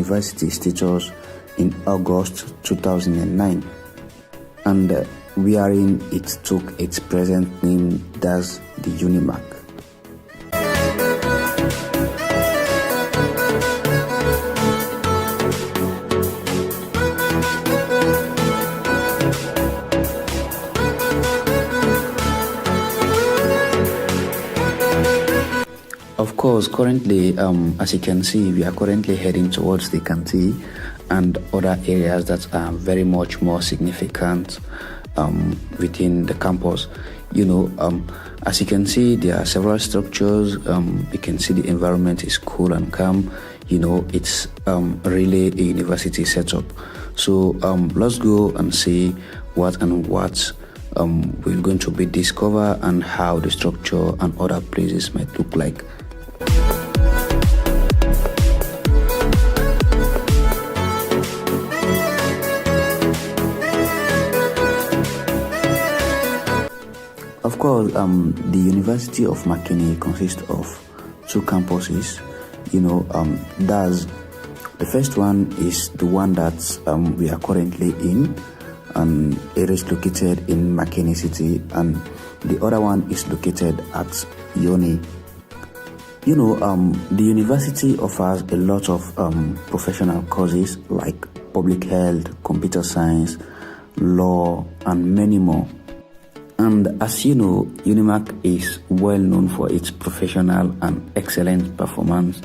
university status in August 2009, and wherein it took its present name, that's the Unimak. Of course, currently, as you can see, we are currently heading towards the canteen and other areas that are very much more significant within the campus. As you can see, there are several structures. You can see the environment is cool and calm. It's really a university setup. So let's go and see what we're going to be discover and how the structure and other places might look like. Of course, the University of McKinney consists of two campuses. That's the first one is the one that we are currently in, and it is located in McKinney City, and the other one is located at Uni. The university offers a lot of professional courses like public health, computer science, law, and many more. And as you know, Unimak is well known for its professional and excellent performance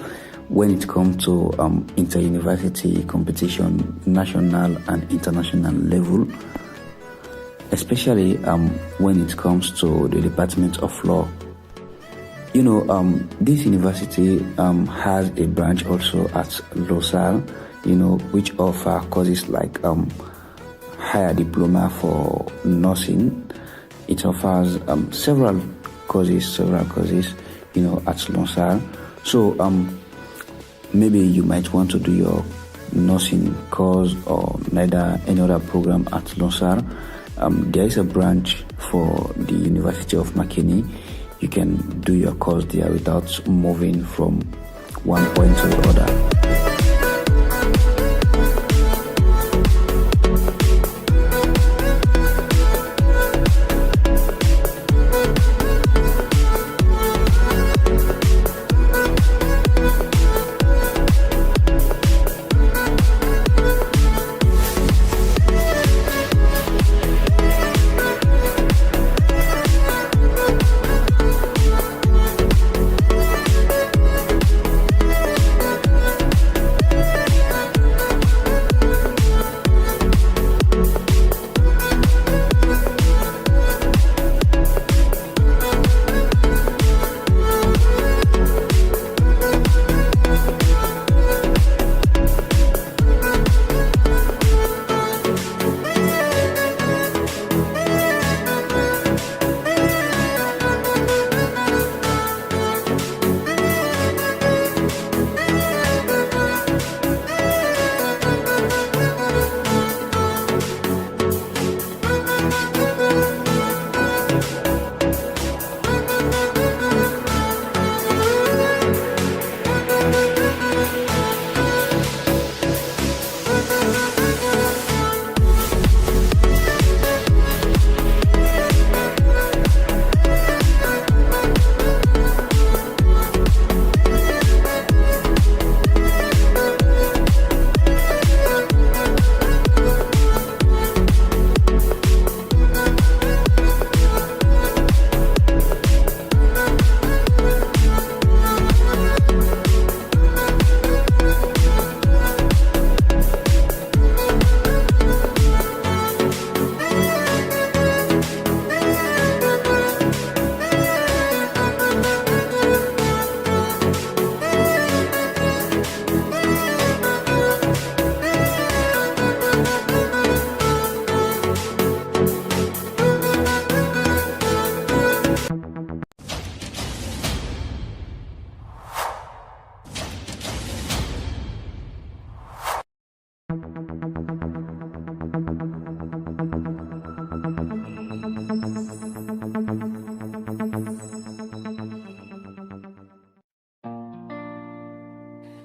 when it comes to inter-university competition, national and international level, especially when it comes to the Department of Law. This university has a branch also at LOSAL, which offer courses like higher diploma for nursing. It offers several courses, at LOSAL. So maybe you might want to do your nursing course or neither any other program at LOSAL. There is a branch for the University of McKinney. You can do your course there without moving from one point to the other.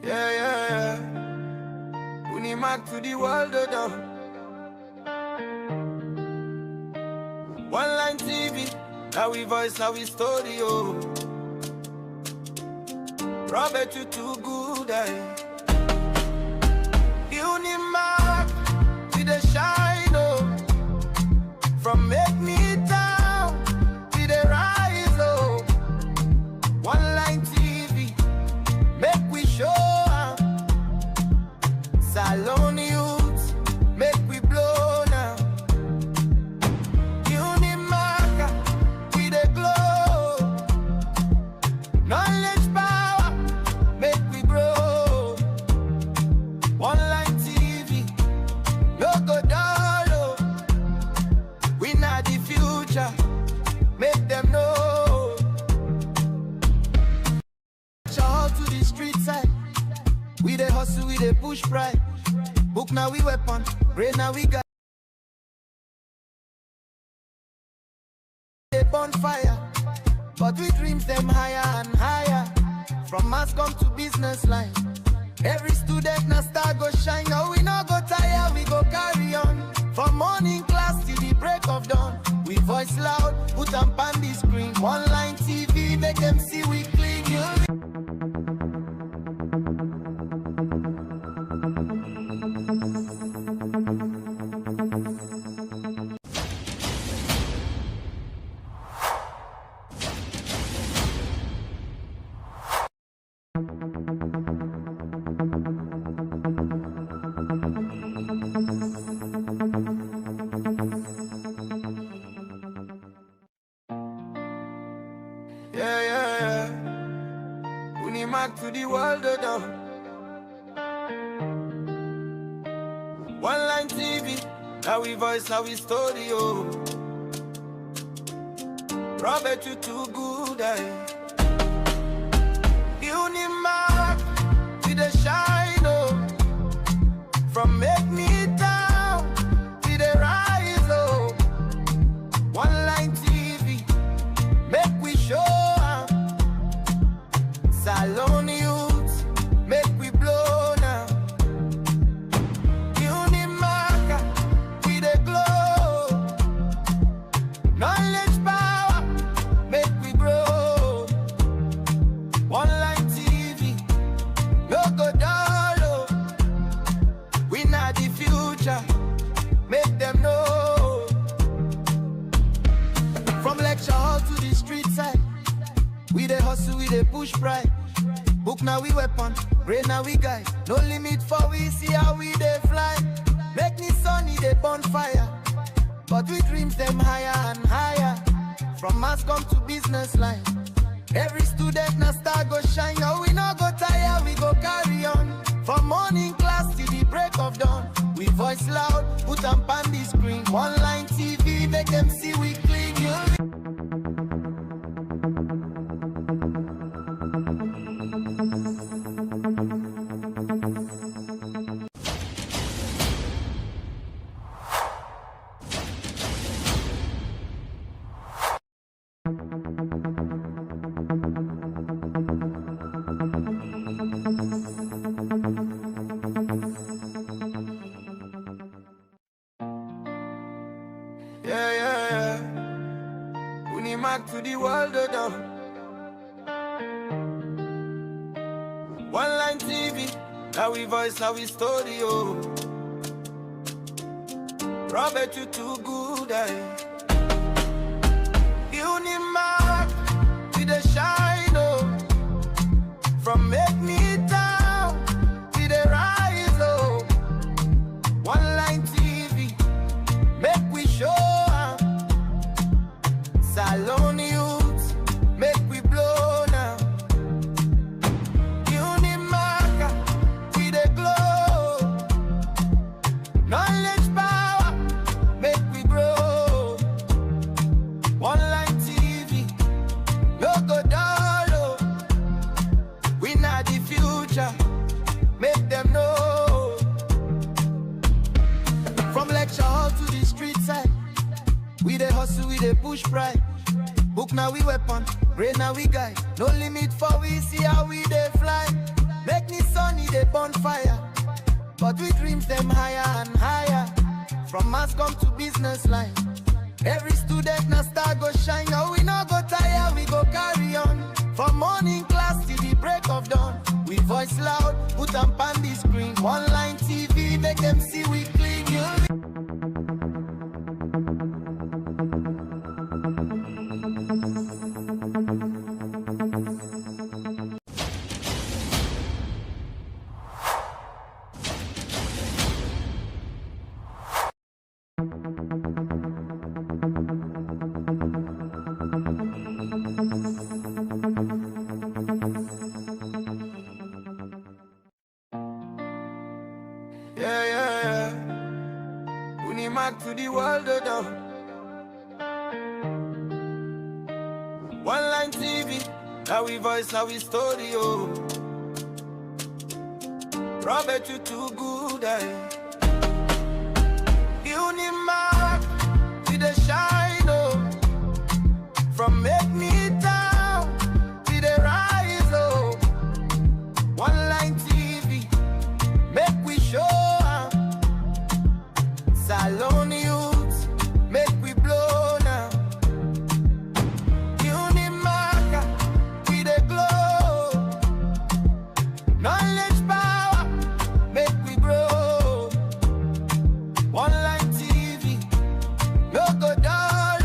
Yeah, yeah, yeah. Unimak to the world, oh. One line TV, now we voice, now we story, oh. Robert, you too good, eh? Unimak, see the shine, oh. From make me down, see the rise, oh. One line TV, make we show up. Salon youth, make we blow now. Unimak, we the glow. Knowledge power, make we grow. One line TV, no go down, oh. We not the future, make them know. Shout to the street side, we the hustle, we the push pride. Book now we weapon, brain now we got a bonfire. But we dreams them higher and higher. From mass come to business line. Every student now star go shine. Now we no go tire, we go carry on. From morning class till the break of dawn. We voice loud, put them on the screen. One line TV, make them see we clean. Yeah. Unimak to the world, oh. One line TV, now we voice, now we story, oh. Robert, you too good, eh? Unimak, see the shine, oh. From make me down, see the rise, oh. One line TV, make we show up. Salon youth, make we blow now. Unimak, we the glow. Knowledge power, make we grow. One line TV, no go down, oh. We not the future, make them know. From lecture hall to the street side, we the hustle, we the push pride. Book now we weapon, brain now we guide. No limit for we see how we they fly. Make me sunny, they bonfire. But we dreams them higher and higher. From mass come to business line. Every student now star go shine. Now we no go tire, we go carry on. From morning class till the break of dawn. We voice loud, put them on the screen. One line TV, make them see we clean. Yeah. Unimak to the world, oh. One line TV, now we voice, now we story, oh. Robert, you too good, eh? Unimak, see the shine, oh. From make me down, see the rise, oh. One line TV, make we show up. Salon youth, make we blow now. Unimak, we the glow. Knowledge power, make we grow. One line TV, no go down, oh. We not the future, make them know. From lecture hall to the street side, we the hustle, we the push pride. Book now we weapon, brain now we guide. No limit for we see how we they fly. Make me sunny, they bonfire. but we dreams them higher and higher. From mass come to business line. Every student na star go shine. Now we no go tire, we go carry on. From morning class till the break of dawn. We voice loud, put them on the screen. Online TV, make them see we clean. Yeah. Unimak to the world, One line TV, now we voice, now we story, Robert, you too good, Unimak, to the shine, From make me down, to the rise, One line TV, make we show. Salon youth, make we blow now. Unimak, we the glow. Knowledge power, make we grow. Online TV, no go down.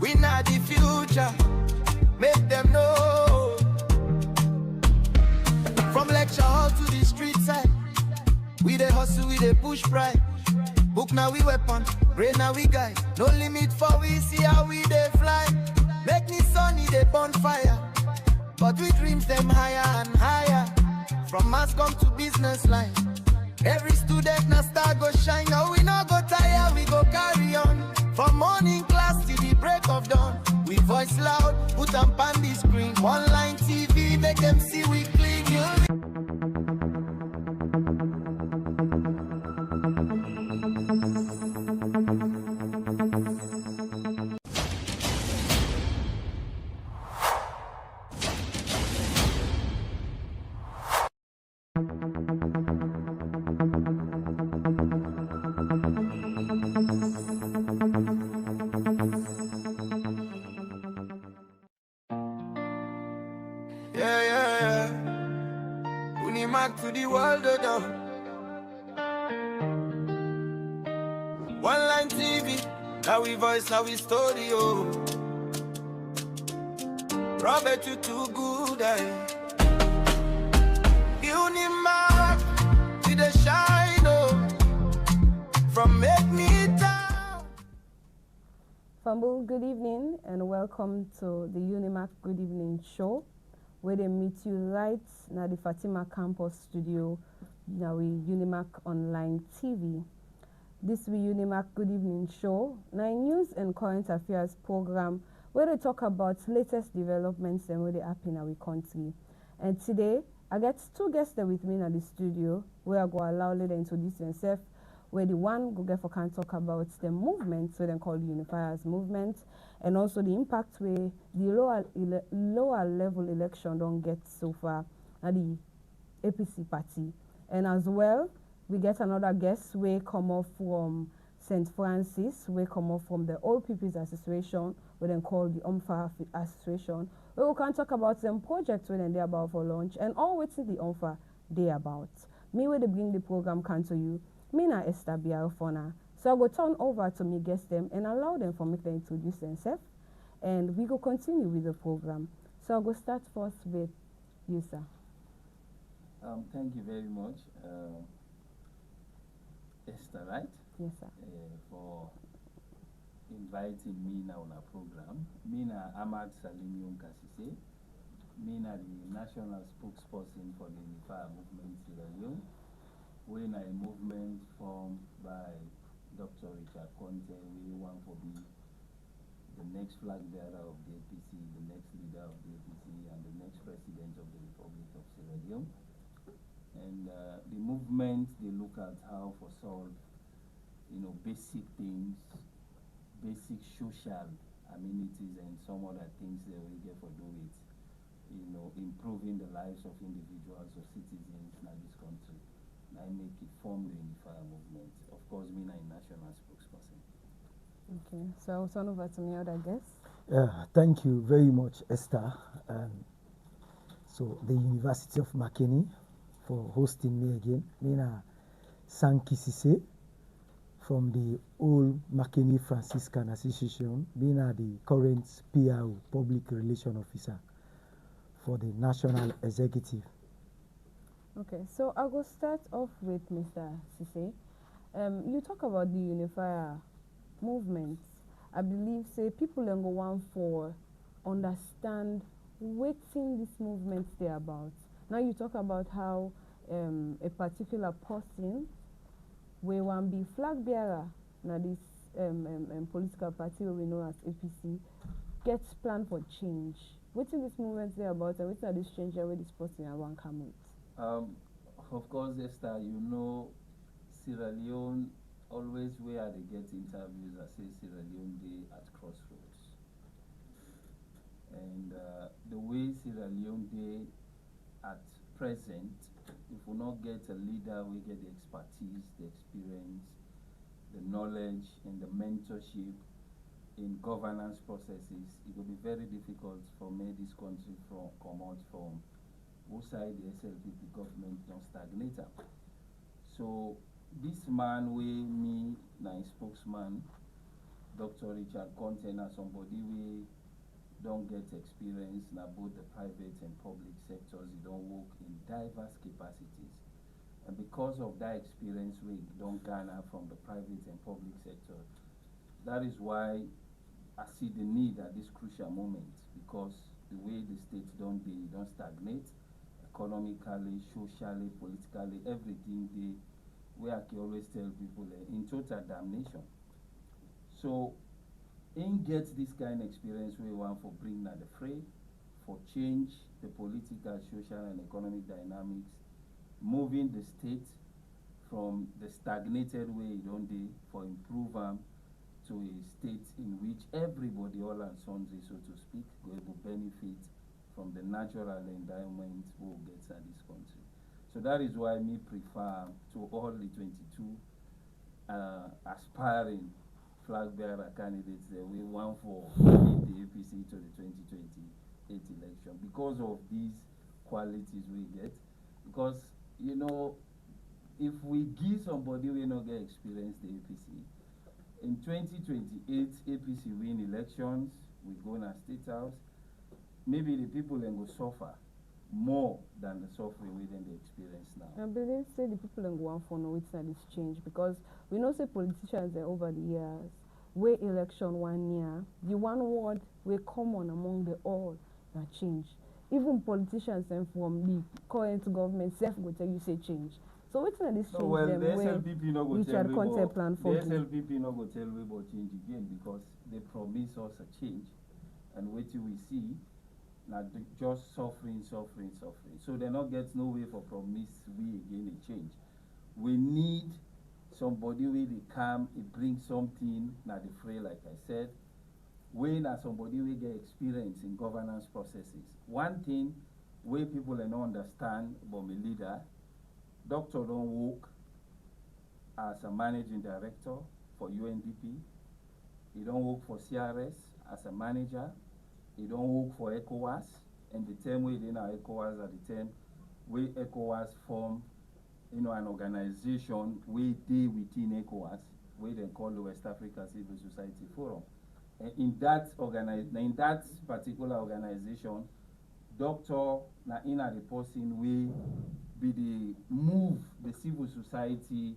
We not the future, make them know. From lecture hall to the street side, we the hustle, we the push pride. Book now we weapon, brain now we guide. No limit for we see how we they fly. Make me sunny they bonfire, but we dreams them higher and higher. From mass come to business line. Every student na star go shine. Now we no go tire, we go carry on. From morning class till the break of dawn. We voice loud, put them on the screen. Online TV, make them see we clean. Yeah. Unimak to the world, One line TV, now we voice, now we story, Robert, you too good, Unimak, to the shine, From make me down. Fambu, good evening and welcome to the Unimak Good Evening Show, where they meet you right now the Fatima Campus Studio, now we Unimak Online TV. This we Unimak Good Evening Show, now news and current affairs program where they talk about latest developments and where they happen in our country. And today I got two guests there with me in the studio where I go allow them to introduce themselves. Where the one go get for can talk about the movement, so then called Unifiers movement, and also the impact where the lower level election don't get so far at the APC party. And as well, we get another guest where come off from St. Francis, where come off from the Old People's Association, where then called the UMFA Association, where we can talk about some projects when they're about for launch and all what's the UMFA they about. Me where they bring the program can to you. Mina Esther Biarfona. So I will turn over to me guest them and allow them for me to introduce themselves. And we will continue with the program. So I will start first with you, sir. Thank you very much, Esther, right? Yes, sir. For inviting me now on a program. Mina Ahmad Salimium Kasise. Mina the national spokesperson for the Unifier movement Sierra Leone. When a movement formed by Dr. Richard Conte, we want to be the next flag bearer of the APC, the next leader of the APC, and the next president of the Republic of Sierra Leone. And the movement, they look at how to solve, basic things, basic social amenities, and some other things that we get for do it, improving the lives of individuals or citizens in this country. make it form the unifier movement. Of course, me na a national spokesperson. Okay, so I'll turn over to my other guest. Thank you very much, Esther. So the University of Makeni for hosting me again. Mina Sanki Sise from the old Makeni Franciscan Association, being the current PRO, Public Relation Officer for the National Executive. Okay, so I will start off with Mr. Sise. You talk about the unifier movement. I believe say people don't go one for understand what thing this movement they about. Now you talk about how a particular person we want be flag bearer. Now this political party we know as APC gets plan for change. What is this movement they about, and what are this change where this person I want come with? Of course, Esther, you know, Sierra Leone always where they get interviews, I say Sierra Leone Day at Crossroads. And the way Sierra Leone Day at present, if we not get a leader, we get the expertise, the experience, the knowledge, and the mentorship in governance processes, it will be very difficult for me this country from come out from who side the SLPP government don't stagnate up. So this man we me na spokesman, Dr. Richard Conte, na somebody we don't get experience na both the private and public sectors. He don't work in diverse capacities. And because of that experience we don't garner from the private and public sector, that is why I see the need at this crucial moment, because the way the state don't stagnate economically, socially, politically, everything we can always tell people in total damnation. So in get this kind of experience we want for bring at the fray, for change the political, social and economic dynamics, moving the state from the stagnated way it don't do for improve to a state in which everybody, all and sundry, so to speak, go able benefit from the natural endowment we get at this country. So that is why me prefer to all the 22 aspiring flag bearer candidates that we want for lead the APC to the 2028 election, because of these qualities we get. Because, you know, if we give somebody we not get experience the APC, in 2028 APC win elections, we go in a state house, maybe the people then go suffer more than the suffering we then they experience now. I believe say the people don't go on for no it's not this change, because we know say politicians over the years where election 1 year, the one word we common among the all that change. Even politicians and from the current government self go tell you say change. So what's not this change well, them the when SLPP no go Richard tell Conte plan for the good? SLPP no go tell we about change again, because they promise us a change, and what we see now just suffering. So they not get no way for promise we again a change. We need somebody where they come, it brings something now the fray, like I said. When somebody will get experience in governance processes. One thing where people don't understand about my leader, Doctor don't work as a managing director for UNDP. He don't work for CRS as a manager. He don't work for ECOWAS. And the term we in our ECOWAS at the time, where ECOWAS form, you know, an organization we deal within ECOWAS, where they call the West Africa Civil Society Forum. And in that particular organization, Doctor na in the person we be the move the civil society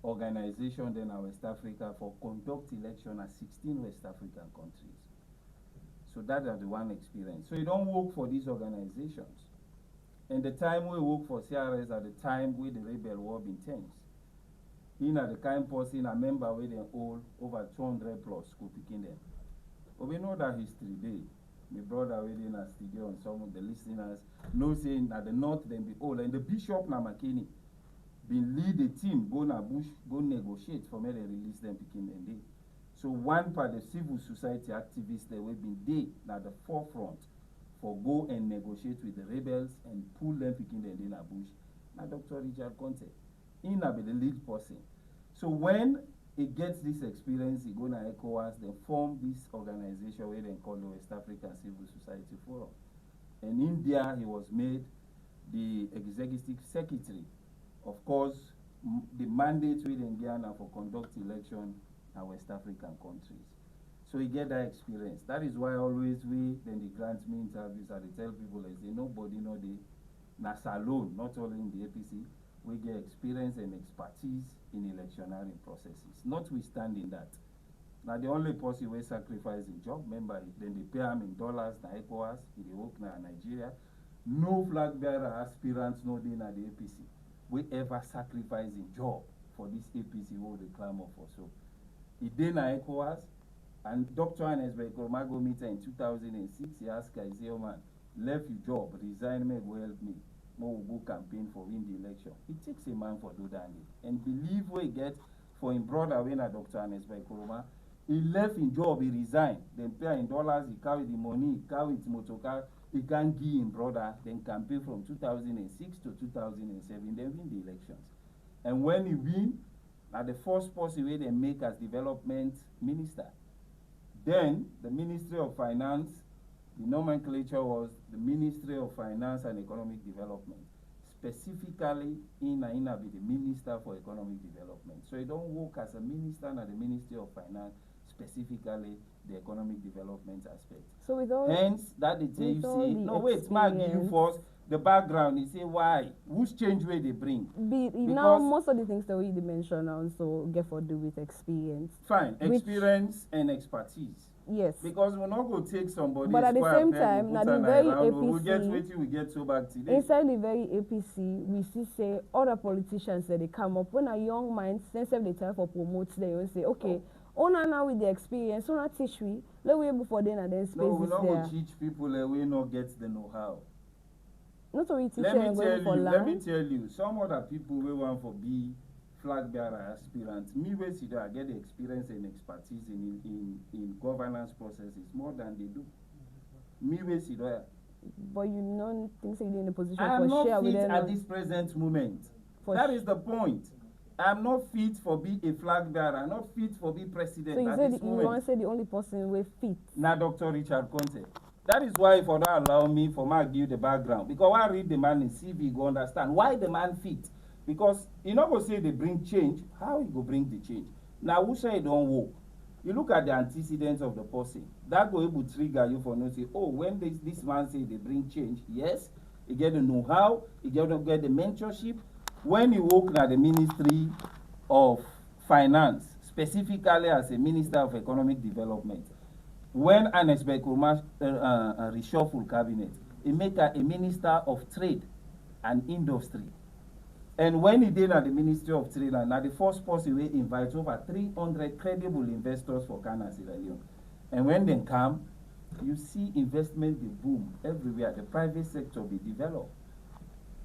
organization then our West Africa for conduct election at 16 West African countries. So that is the one experience. So you don't work for these organizations. And the time we work for CRS at the time where the rebel war been tense. In the kind person a member where they hold over 200 plus school picking them. But we know that history day. My brother within a studio and some of the listeners know saying that the north then be old, and the bishop na Makeni been lead the team go na bush go negotiate for me they release them picking them day. So one part the civil society activists that we been there at the forefront for go and negotiate with the rebels and pull them picking them in a bush. Now Dr. Richard Conte. He na be the lead person. So when he gets this experience, he go na ECOWAS, they form this organization where they call the West African Civil Society Forum. In India, he was made the executive secretary. Of course, the mandate with Indiana for conduct election in West African countries. So he get that experience. That is why always then they grant me interviews and they tell people, I say, nobody know the NASA alone, not only in the APC, we get experience and expertise in electioneering processes. Notwithstanding that, now the only person we sacrifice in job member, then they pay him in dollars, na ECOWAS, he dey work na Nigeria. No flag bearer aspirants, no day na the APC. We ever sacrifice in job for this APC who they clamor for. So, he dey na ECOWAS, and Dr. Anes Bekoroma go meet her in 2006. He asked her, he say, oh man, left your job, resign me, go help me. More will go campaign for win the election. It takes a man for do that. And believe we get for him brother when Dr. Anes Bekoroma, he left his job, he resigned, then pay in dollars, he carry the money, he carry his motor car, he can give him brother, then campaign from 2006 to 2007, then win the elections. And when he win, now the first person where they make as development minister. Then the Ministry of Finance, the nomenclature was the Ministry of Finance and Economic Development. Specifically, Ina be the Minister for Economic Development. So he don't work as a minister at the Ministry of Finance, specifically the economic development aspect. So with all hence, that they tell you say, no wait, Mark, give you first the background. You say why? Whose change way they bring? Now most of the things that we mentioned also get for do with experience. Fine, experience and expertise. Yes. Because we're not going to take somebody. But at the same time, now the very APC, we get waiting, we get so back today. Inside the very APC, we see say other politicians that they come up when a young mind, since they try for promote, they will say, okay, now with the experience, teach we, let we able for them and then space no, we're not going to teach people that we not get the know-how. Not only teach let them let me tell you, some other people we want for be flag bearer aspirants. Me we see that I get the experience and expertise in governance processes more than they do. Me we see that. But you don't think so you're in a position I am for share not with fit them at this present moment. That is the point. I'm not fit for be a flag bearer. I'm not fit for be president. So you at said this you moment. want to say the only person we fit. Now, Dr. Richard Conte. That is why for that allow me for my give the background. Because when I read the man in CV, go understand why the man fit. Because you not go say they bring change. How you go bring the change? Now who say it don't work? You look at the antecedents of the person. That go able to trigger you for no say, oh, when this man say they bring change, yes, he get the know-how, he get the mentorship. When he work at the Ministry of Finance, specifically as a Minister of Economic Development, when Anes Bekoroma reshuffle cabinet, he make a Minister of Trade and Industry. And when he did at the Ministry of Trade, and now the first person we invite over 300 credible investors for Ghana, Sierra Leone. And when they come, you see investment they boom everywhere. The private sector be developed.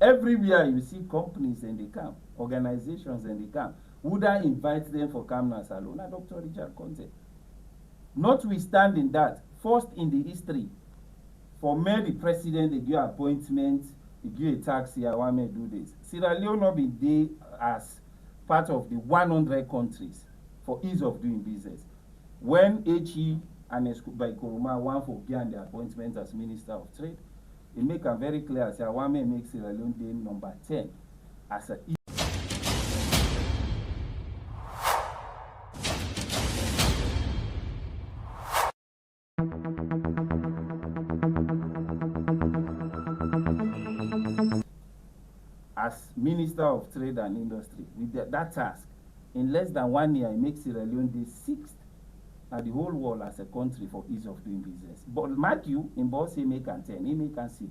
Everywhere you see companies and they come, organizations and they come. Would I invite them for Kamna Salon? Dr. Richard Conte. Notwithstanding that, first in the history, for many president, they give appointments, they give a tax here, I want me to do this. Sierra Leone not been there as part of the 100 countries for ease of doing business. When HE and Bekoroma want for give the appointment as Minister of Trade, it make a very clear, say, I want me to make Sierra Leone day number 10 as a as Minister of Trade and Industry. With that task, in less than 1 year, it makes Sierra Leone the 6th at the whole world as a country for ease of doing business. But mark you, in boss, he make 10, he make 6.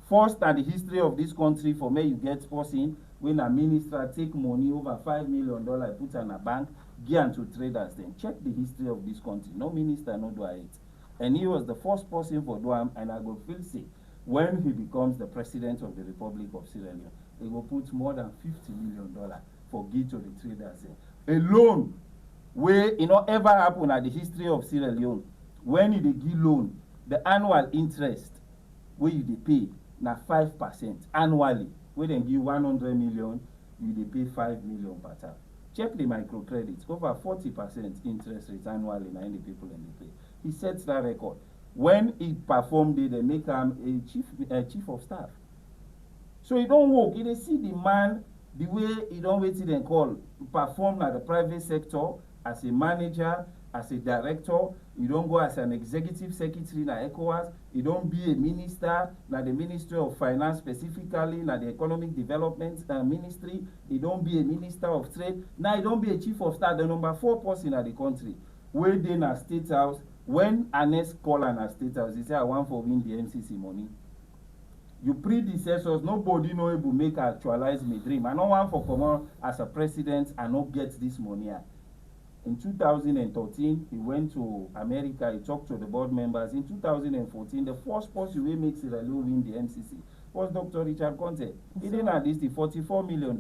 First at the history of this country, for me, you get person when a minister take money over $5 million, put in a bank, give to traders. Then check the history of this country. No minister, no do it. And he was the first person for Duam, and I go feel sick. When he becomes the president of the Republic of Sierra Leone, he will put more than $50 million for give to the traders. A loan where ever happen at the history of Sierra Leone. When you give loan, the annual interest where you pay now 5% annually. Where they give 100 million, you dey pay 5 million per term. Check the microcredit, over 40% interest rate annually na the people in the pay. He sets that record. When he performed it, they make him a chief of staff. So he don't work. He dey see the man, the way he don't wait till call, perform at the private sector as a manager, as a director. You don't go as an executive secretary na ECOWAS. You don't be a minister na the Ministry of Finance, specifically na the Economic Development Ministry. You don't be a minister of trade. Now you don't be a chief of staff, the number 4 person in the country. Where they na State House, when Anes call an State House, he say I want for win the MCC money. You predecessors, nobody know able make actualize my dream. I don't want for come on as a president and not get this money. In 2013, he went to America, he talked to the board members. In 2014, the first person who makes Sierra Leone win the MCC was Dr. Richard Conte. He didn't have this, the $44 million.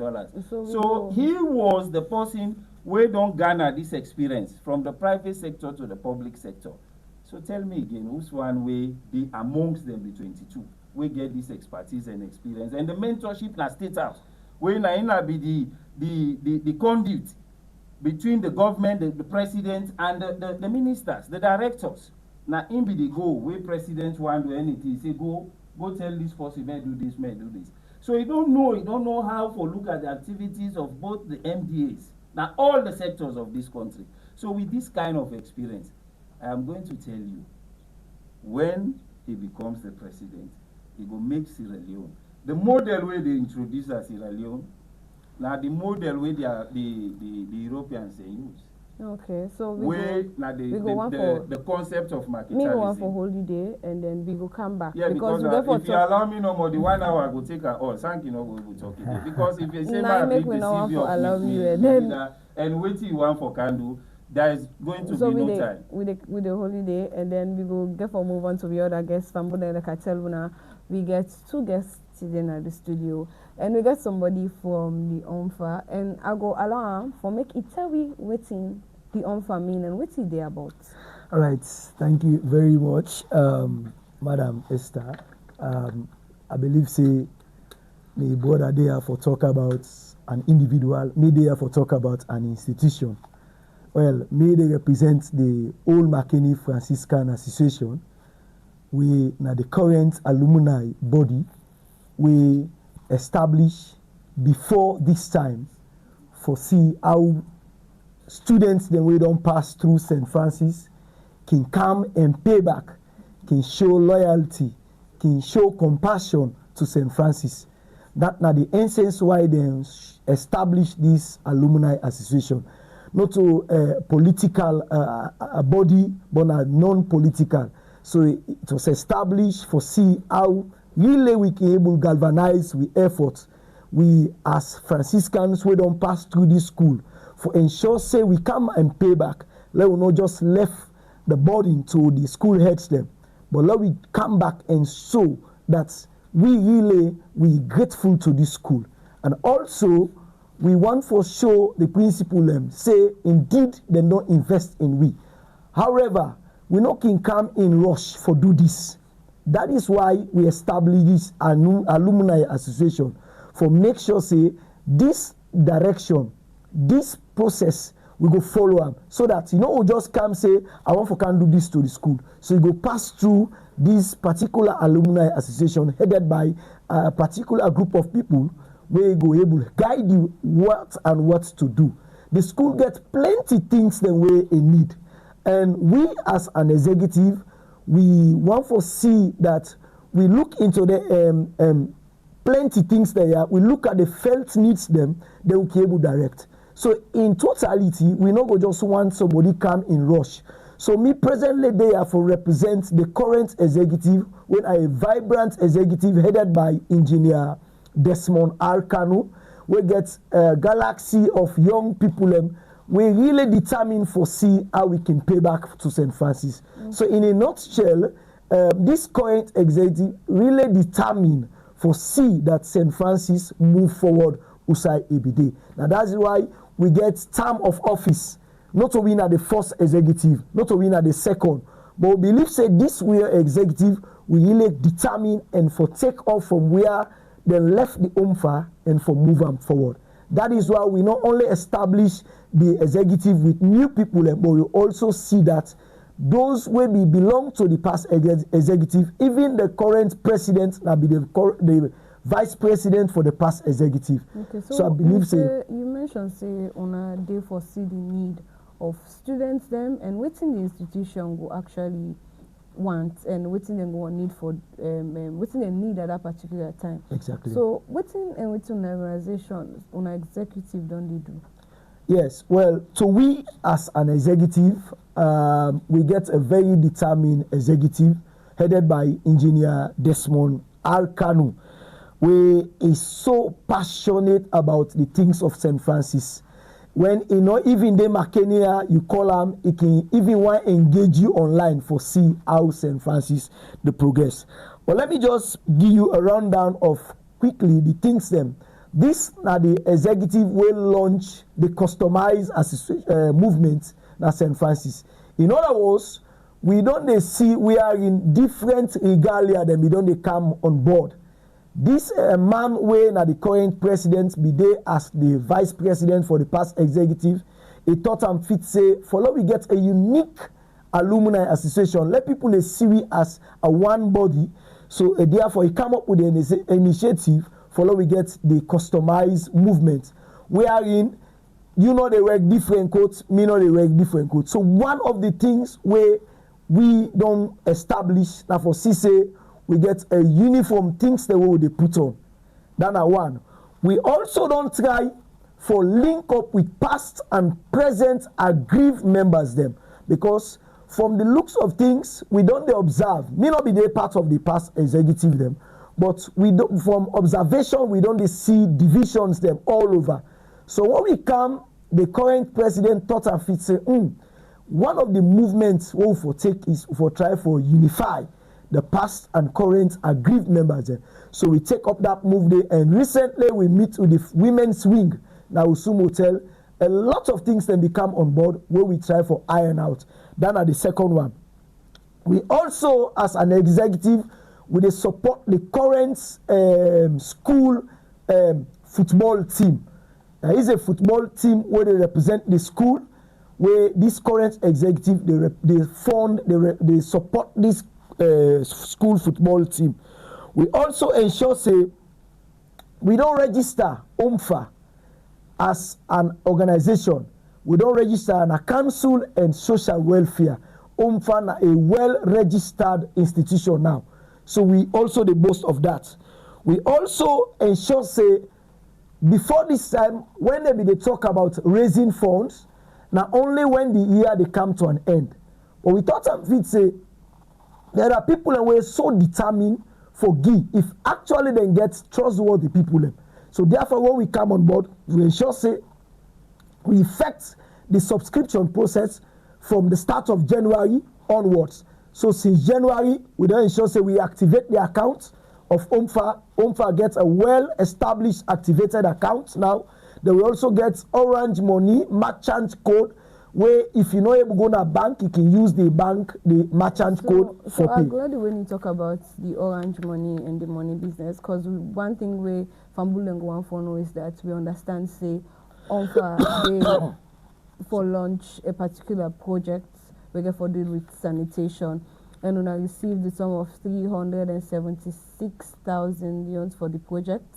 So he was the person who don't garner this experience from the private sector to the public sector. So tell me again, who's one way be amongst them, the 22, we get this expertise and experience and the mentorship na State House, where na be the conduit between the government, the president, and the ministers, the directors. Now, in be the go, where president want to do anything, say go tell this person, may do this, may do this. So you don't know how to look at the activities of both the MDAs, now all the sectors of this country. So with this kind of experience, I am going to tell you, when he becomes the president, he will make Sierra Leone the model where they introduce as Sierra Leone. Now the model where the Europeans they use. Okay, so the concept of marketalism. Me go on for holiday and then we go come back. Yeah, because if you allow me no more, the 1 hour I go take her all. Thank you, no go talk it. Because if you say my big CV and wait till you want for candle, there is going to be no time. With the holiday, and then we go get for move on to the other guests from the cartel. We get 2 guests today at the studio, and we get somebody from the OMFA, and I go along for make it tell we waiting the OMFA mean and what's it there about. All right, thank you very much, Madam Esther. I believe say me brother there for talk about an individual, me there for talk about an institution. Well, me they represent the Old McKinney Franciscan Association. We now the current alumni body we established before this time for see how students then we don't pass through St. Francis can come and pay back, can show loyalty, can show compassion to St. Francis. That now the essence why they establish this alumni association. Not a political body, but a non-political. So it was established for see how really we can able to galvanize with efforts. We as Franciscans, we don't pass through this school for ensure say we come and pay back. Let we not just left the burden to the school heads them, but let we come back and show that we grateful to this school. And also we want for show the principle say indeed they don't invest in we. However, we not can come in rush for do this. That is why we establish this alumni association for make sure say this direction, this process we go follow them so that we just come say I want for can do this to the school. So you go pass through this particular alumni association headed by a particular group of people where you go able to guide you what and what to do. The school gets plenty things the way it need. And we as an executive, we want to see that we look into the plenty things there. We look at the felt needs them, they will be able to direct. So in totality, we not go just want somebody come in rush. So me presently there for represent the current executive with a vibrant executive headed by Engineer Desmond R. Kanu. We get a galaxy of young people. We really determine for see how we can pay back to St. Francis. So in a nutshell, this current executive really determine for see that St. Francis move forward usai everyday. Now that's why we get term of office, not to win at the first executive, not to win at the second, but we believe say this way executive we really determine and for take off from where they left the OMFA and for move them forward. That is why we not only establish the executive with new people, but we also see that those will belong to the past executive, even the current president, will be the vice president for the past executive. Okay, so I believe you mentioned say on a day foresee the need of students them and within the institution will actually want and within them will need for within the need at that particular time. Exactly. So within the organization on an executive don't they do? Yes, well, so we as an executive, we get a very determined executive headed by Engineer Desmond Arkanu, who is so passionate about the things of St. Francis. When even the Makenia, you call him, he can even want to engage you online for see how St. Francis the progress. But let me just give you a rundown of quickly the things them. This now the executive will launch the customized movement na St. Francis. In other words, we don't see we are in different regalia than we don't come on board. This man way na the current president be there as the vice president for the past executive. He thought and fit say follow we get a unique alumni association. Let people see we as a one body. So therefore he come up with an initiative. Follow we get the customized movement wherein they work different codes, me know they work different codes. So one of the things where we don't establish now for CC we get a uniform things the way they put on. That's one. We also don't try for link up with past and present aggrieved members them because from the looks of things we don't observe. Me not be they part of the past executive them. But we don't, from observation, we don't see divisions them all over. So when we come, the current president thought and fit say, one of the movements we for take is for try for unify the past and current aggrieved members. There. So we take up that move there, and recently we meet with the women's wing, now Usum Hotel. A lot of things then become on board where we try for iron out. Then at the second one, we also, as an executive, we support the current school football team. There is a football team where they represent the school, where this current executive they support this school football team. We also ensure say we don't register OMFA as an organization. We don't register an council and social welfare. OMFA is a well-registered institution now. So we also the boast of that. We also ensure say before this time when they talk about raising funds, not only when the year they come to an end. But we thought of it say there are people and we're so determined for give if actually they get trustworthy people. So therefore when we come on board, we ensure say we effect the subscription process from the start of January onwards. So since January, we don't ensure say we activate the account of OMFA. OMFA gets a well-established activated account now. They will also get Orange Money merchant code where if you know able to go to a bank, you can use the merchant code for pay. I'm glad when you talk about the Orange Money and the money business because one thing we Fambul want for know is that we understand say OMFA for launch a particular project we get for deal with sanitation and when I received the sum of 376,000 yuan for the project.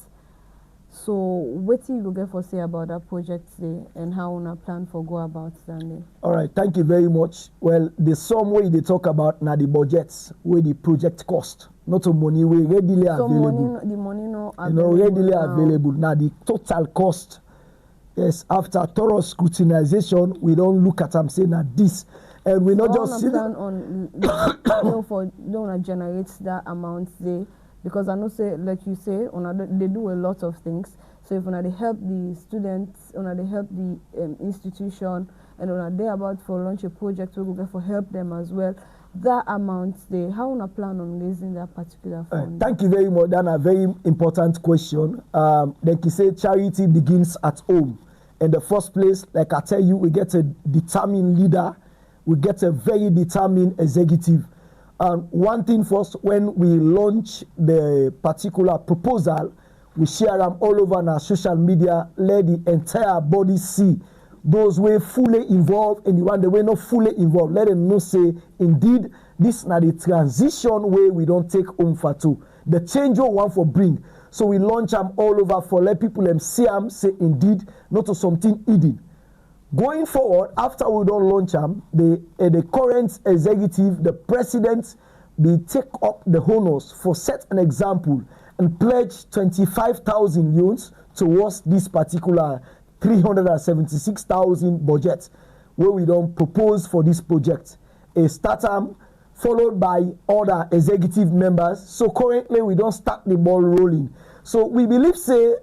So what do you get for say about that project today and how on a plan for go about that? All right, thank you very much. Well, the sum way they talk about now the budgets where the project cost, not the money we readily so available. The money no available readily now. available. Now the total cost. Yes, after thorough scrutinization, we don't look at them saying that this and we not just sit on don't generate that amount there because I know say like you say they do a lot of things. So if they help the students, they help the institution, and they about for launch a project we go get for help them as well. That amount there, how on a plan on raising that particular fund? Thank you very much. That's a very important question. Like you say, charity begins at home. In the first place, like I tell you, we get a determined leader, we get a very determined executive. One thing first, when we launch the particular proposal, We share them all over on our social media. Let the entire body see. Those who fully involved and the one that were not fully involved, let them know say, indeed, this is not the transition way we don't take for two. The change we want for bring. So we launch them all over for let people them see them, say indeed, not to something hidden. Going forward, after we don't launch them, the current executive, the president, they take up the honors for set an example and pledge 25,000 euros towards this particular 376,000 budget where we don't propose for this project. A startup followed by other executive members. So currently we don't start the ball rolling. So we believe say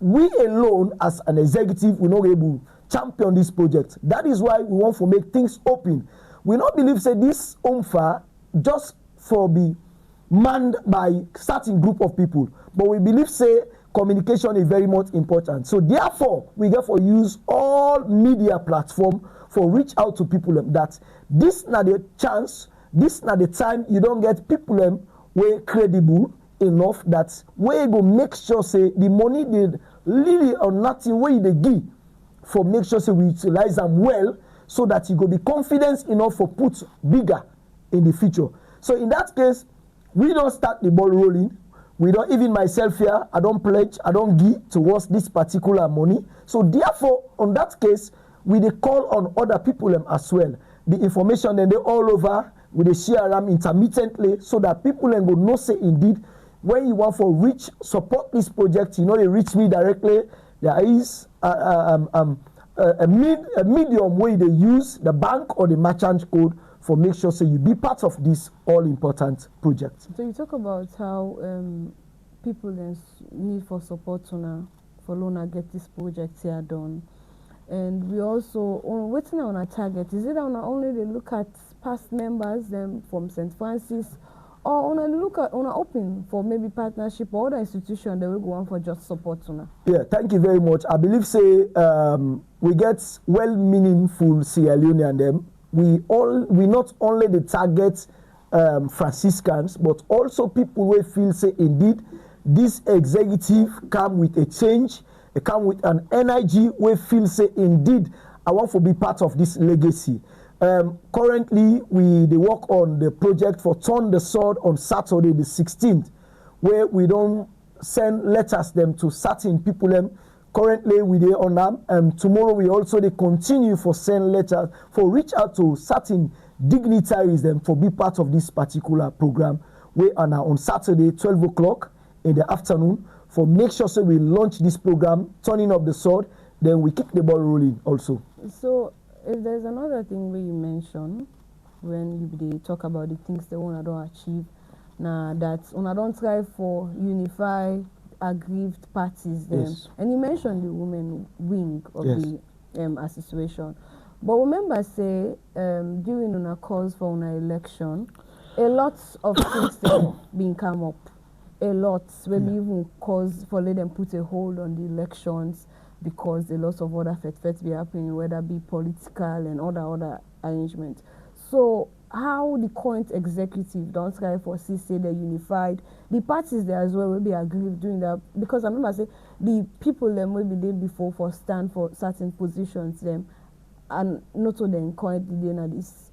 we alone as an executive will not able to champion this project. That is why we want to make things open. We not believe say this OMFA just for be manned by certain group of people, but we believe say communication is very much important. So therefore, we therefore use all media platform for reach out to people that this not the chance, this not the time you don't get people way credible enough that we go make sure say the money did really or nothing way they give for make sure say we utilize them well so that you go be confidence enough for put bigger in the future. So in that case, we don't start the ball rolling. We don't, even myself here, I don't pledge, I don't give towards this particular money. So therefore, on that case, we dey call on other people as well. The information then they all over, we dey share them intermittently so that people then go know say indeed, when you want for reach, support this project, you know they reach me directly. There is a medium way they use the bank or the merchant code for make sure so you be part of this all-important project. So you talk about how people then need for support to for Lona get this project here done. And we also, waiting on a target, is it on only they look at past members them from St. Francis, or on a look at on a open for maybe partnership or other institution that will go on for just support to Yeah, thank you very much. I believe say we get well-meaningful Sierra Leone and them. We not only the target Franciscans, but also people who feel say indeed this executive come with a change, it come with an energy we feel say indeed I want to be part of this legacy. Currently they work on the project for Turn the Sword on Saturday the 16th, where we don't send letters them to certain people them. Currently, we dey on them, and tomorrow we also they continue for send letters for reach out to certain dignitaries them for be part of this particular program. We are now on Saturday, 12 o'clock in the afternoon for make sure so we launch this program, Turning Up the Sword. Then we keep the ball rolling also. So, if there's another thing where you mention when they talk about the things they want to achieve, now that when I don't try for unify aggrieved parties then. Yes. And you mentioned the women wing of Yes. the association. But remember say during our calls for our election, a lot of things being come up. A lot, maybe even cause for let them put a hold on the elections because a lot of other factors be happening, whether it be political and other arrangements. So how the current executive don't try for say they unified the parties there as well will be aggrieved doing that, because I remember say the people them will be there before for stand for certain positions them and not so then currently they this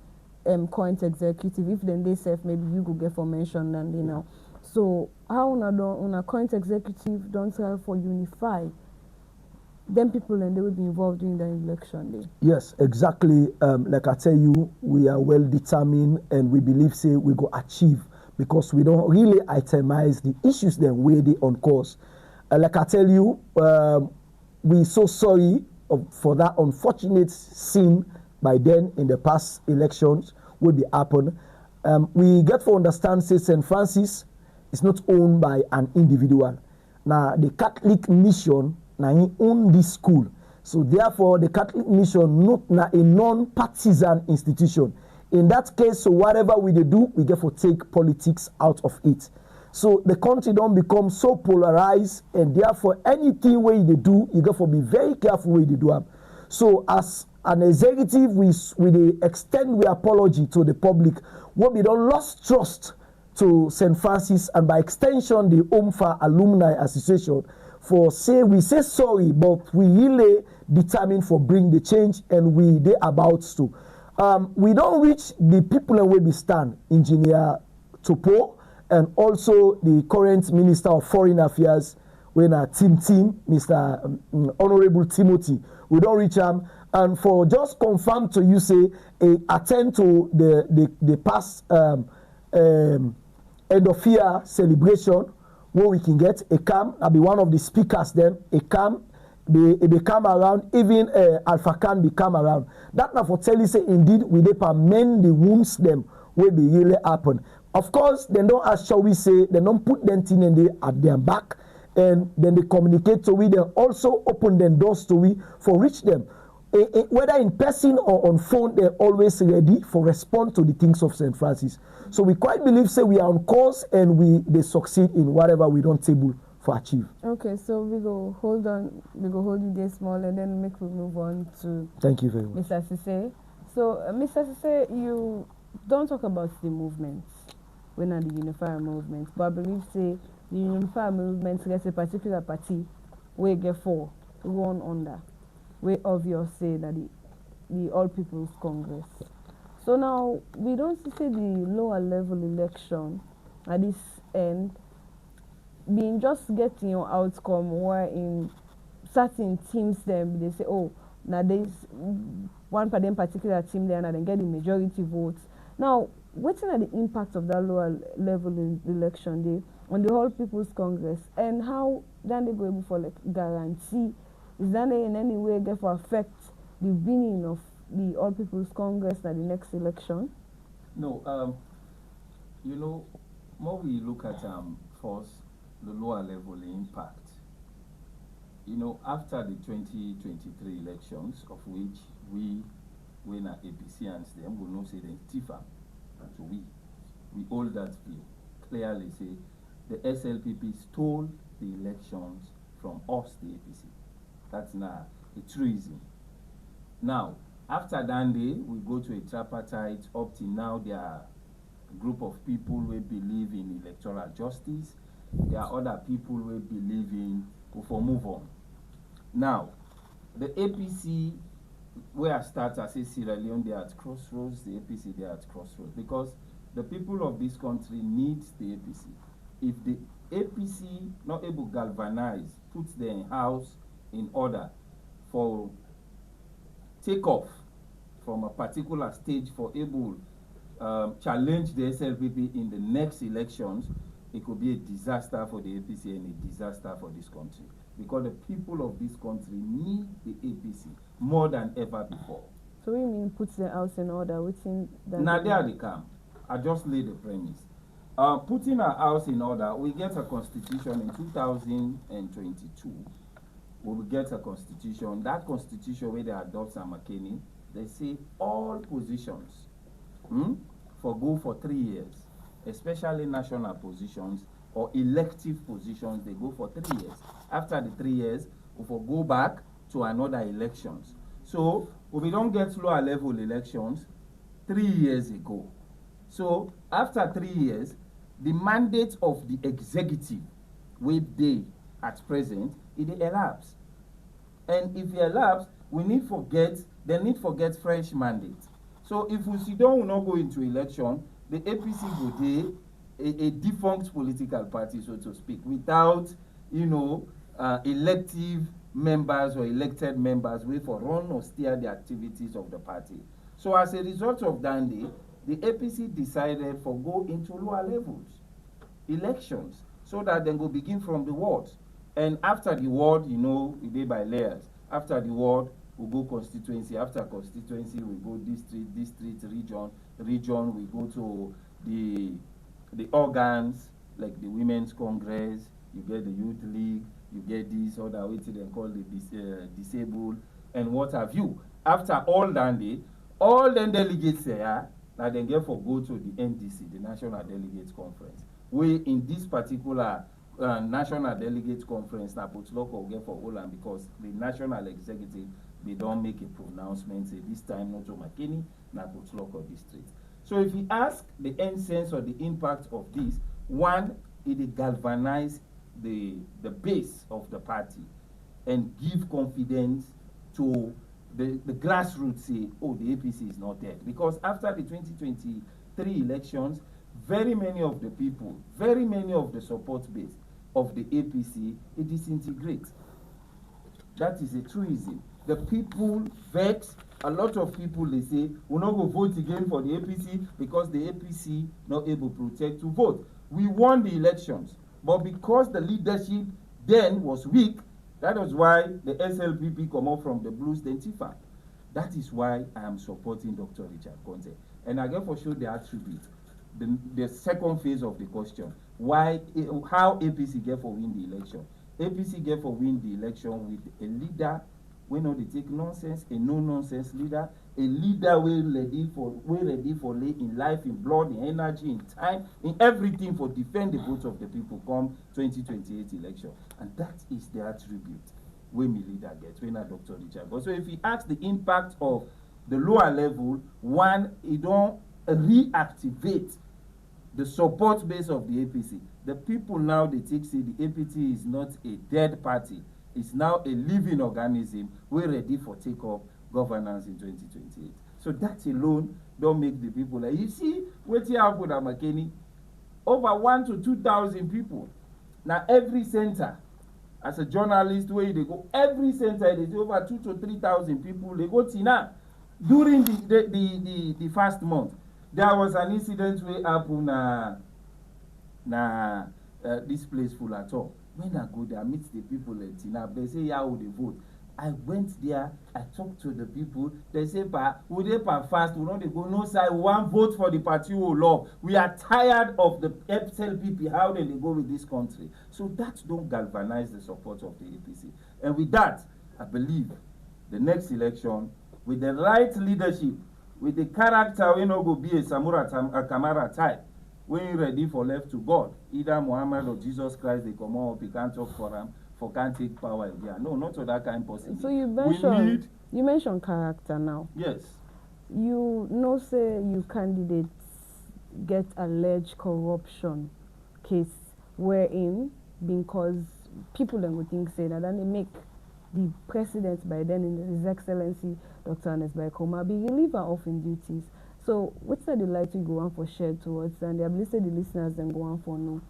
current executive, if then they self maybe you could get for mention and they now. So how on a current executive don't try for unify then people and they will be involved in the election day. Yes, exactly. Like I tell you, we are well determined and we believe say we go achieve because we don't really itemize the issues then where they on course. Like I tell you, we so sorry for that unfortunate scene by then in the past elections will be happen. We get to understand say St. Francis is not owned by an individual. Now the Catholic mission now he own this school. So therefore the Catholic mission not na a non-partisan institution. In that case, so whatever we do, we get to take politics out of it. So the country don't become so polarized, and therefore anything where they do, you got to be very careful where they do them. So as an executive, we extend we apology to the public when we don't lost trust to St. Francis and by extension the OMFA Alumni Association. for say we say sorry, but we really determined for bring the change, and we they about to. We don't reach the people and where we stand, Engineer Topo, and also the current Minister of Foreign Affairs, when team, Mr. Honorable Timothy. We don't reach him, and for just confirm to you say, attend to the past end of year celebration where we can get a cam. I'll be one of the speakers then, a cam. They come around, even Alpha Khan be come around. That now for tell you say indeed we dey mend the wounds them where they really happen. Of course, they don't as shall we say, they don't put them thing in at their back, and then they communicate to we, they also open them doors to we for reach them. Whether in person or on phone, they're always ready for respond to the things of St. Francis. So we quite believe say we are on course, and they succeed in whatever we don't table for achieve. Okay, so we go hold you there small, and then we move on to. Thank you very much, Mr. Sise. So, Mr. Sise, you don't talk about the movement, we're not the Unifier movement, but I believe say the Unifier movement gets a particular party we get for run under. We obvious say that the All People's Congress. So now we don't say the lower level election at this end being just getting your outcome, where in certain teams them they say, oh, now there's one particular team there and then get the majority votes. Now, what's the impact of that lower level in election day on the All People's Congress, and how then they go able for like guarantee? Is that in any way going to affect the winning of the All People's Congress at the next election? No, you know, more we look at first the lower level impact. You know, after the 2023 elections, of which we win at APCians, them will not say they differ. So we hold that view. Clearly say the SLPP stole the elections from us, the APC. That's now a truism. Now, after that day, we go to a tripartite. Up till now, there are a group of people who believe in electoral justice. There are other people who believe in for move on. Now, the APC, where I start as a Sierra Leone, they are at crossroads. The APC, they are at crossroads, because the people of this country needs the APC. If the APC not able to galvanize, put their house in order for take off from a particular stage for able challenge the SLPP in the next elections, it could be a disaster for the APC and a disaster for this country, because the people of this country need the APC more than ever before. So we mean put the house in order within that? Now there they come. I just laid the premise. Putting our house in order, we get a constitution in 2022. We will get a constitution. That constitution where they adopt Sam McKinney, they say all positions for go for 3 years, especially national positions or elective positions, they go for 3 years. After the 3 years, we will go back to another elections. So we don't get lower level elections 3 years ago. So after 3 years, the mandate of the executive with they at present, it elapse. And if it elapse, they need forget fresh mandate. So if we sit down, we not go into election, the APC go there, a defunct political party, so to speak, without, elective members or elected members way for run or steer the activities of the party. So as a result of that day, the APC decided for go into lower levels elections, so that then go begin from the wards. And after the ward, we day by layers. After the ward, we go constituency. After constituency, we go district, region, we go to the organs, like the Women's Congress, you get the Youth League, you get this other way they call the disabled, and what have you. After all that day, all the delegates there, now then get for go to the NDC, the National Delegates Conference. We in this particular National Delegates Conference, now put local get for Holland, because the National Executive, they don't make a pronouncement, say this time not to McKinney, now put local district. So if you ask the essence or the impact of this, one, it galvanize the base of the party and give confidence to the grassroots, say, oh, the APC is not dead. Because after the 2023 elections, very many of the people, very many of the support base of the APC, it disintegrates. That is a truism. The people vex. A lot of people, they say, we're not going to vote again for the APC because the APC not able to protect to vote. We won the elections, but because the leadership then was weak, that was why the SLPP come up from the Blues Dentifa. That is why I am supporting Dr. Richard Conte. And I get for sure the attribute. The second phase of the question, how APC get for win the election. APC get for win the election with a leader we know they take nonsense, a no-nonsense leader, a leader we ready for lay in life, in blood, in energy, in time, in everything for defend the vote of the people come 2028 election. And that is the attribute we me leader get, when Dr. Richard. But so if he asks the impact of the lower level, one, it don't reactivate the support base of the APC. The people now, they take say the APC is not a dead party. It's now a living organism. We're ready for take-up governance in 2028. So that alone don't make the people like, you see, what you have with Makeni, over 1,000 to 2,000 people. Now every center, as a journalist, where they go, every center, there's over 2,000 to 3,000 people. They go Tina. During the first month, there was an incident where happened this place full at all. When I go there, I meet the people at Tina. They say, yeah, would they vote? I went there, I talked to the people. They say, would they fast? We don't go no side. We want vote for the party we love. We are tired of the SLPP. How they go with this country? So that don't galvanize the support of the APC. And with that, I believe the next election, with the right leadership, with the character, we not go be a Samura Kamara type. When you're ready for left to God, either Muhammad or Jesus Christ, they come up, you can't talk for them, for can't take power again. No, not to that kind of person. So you mentioned character now. Yes. You know, say you candidates get alleged corruption case wherein because people then would think say that then they make the president by then in His Excellency Dr. Ernest Baikoma be reliever of in duties. So what's the light you go on for share towards and the ability the listeners then go on for no?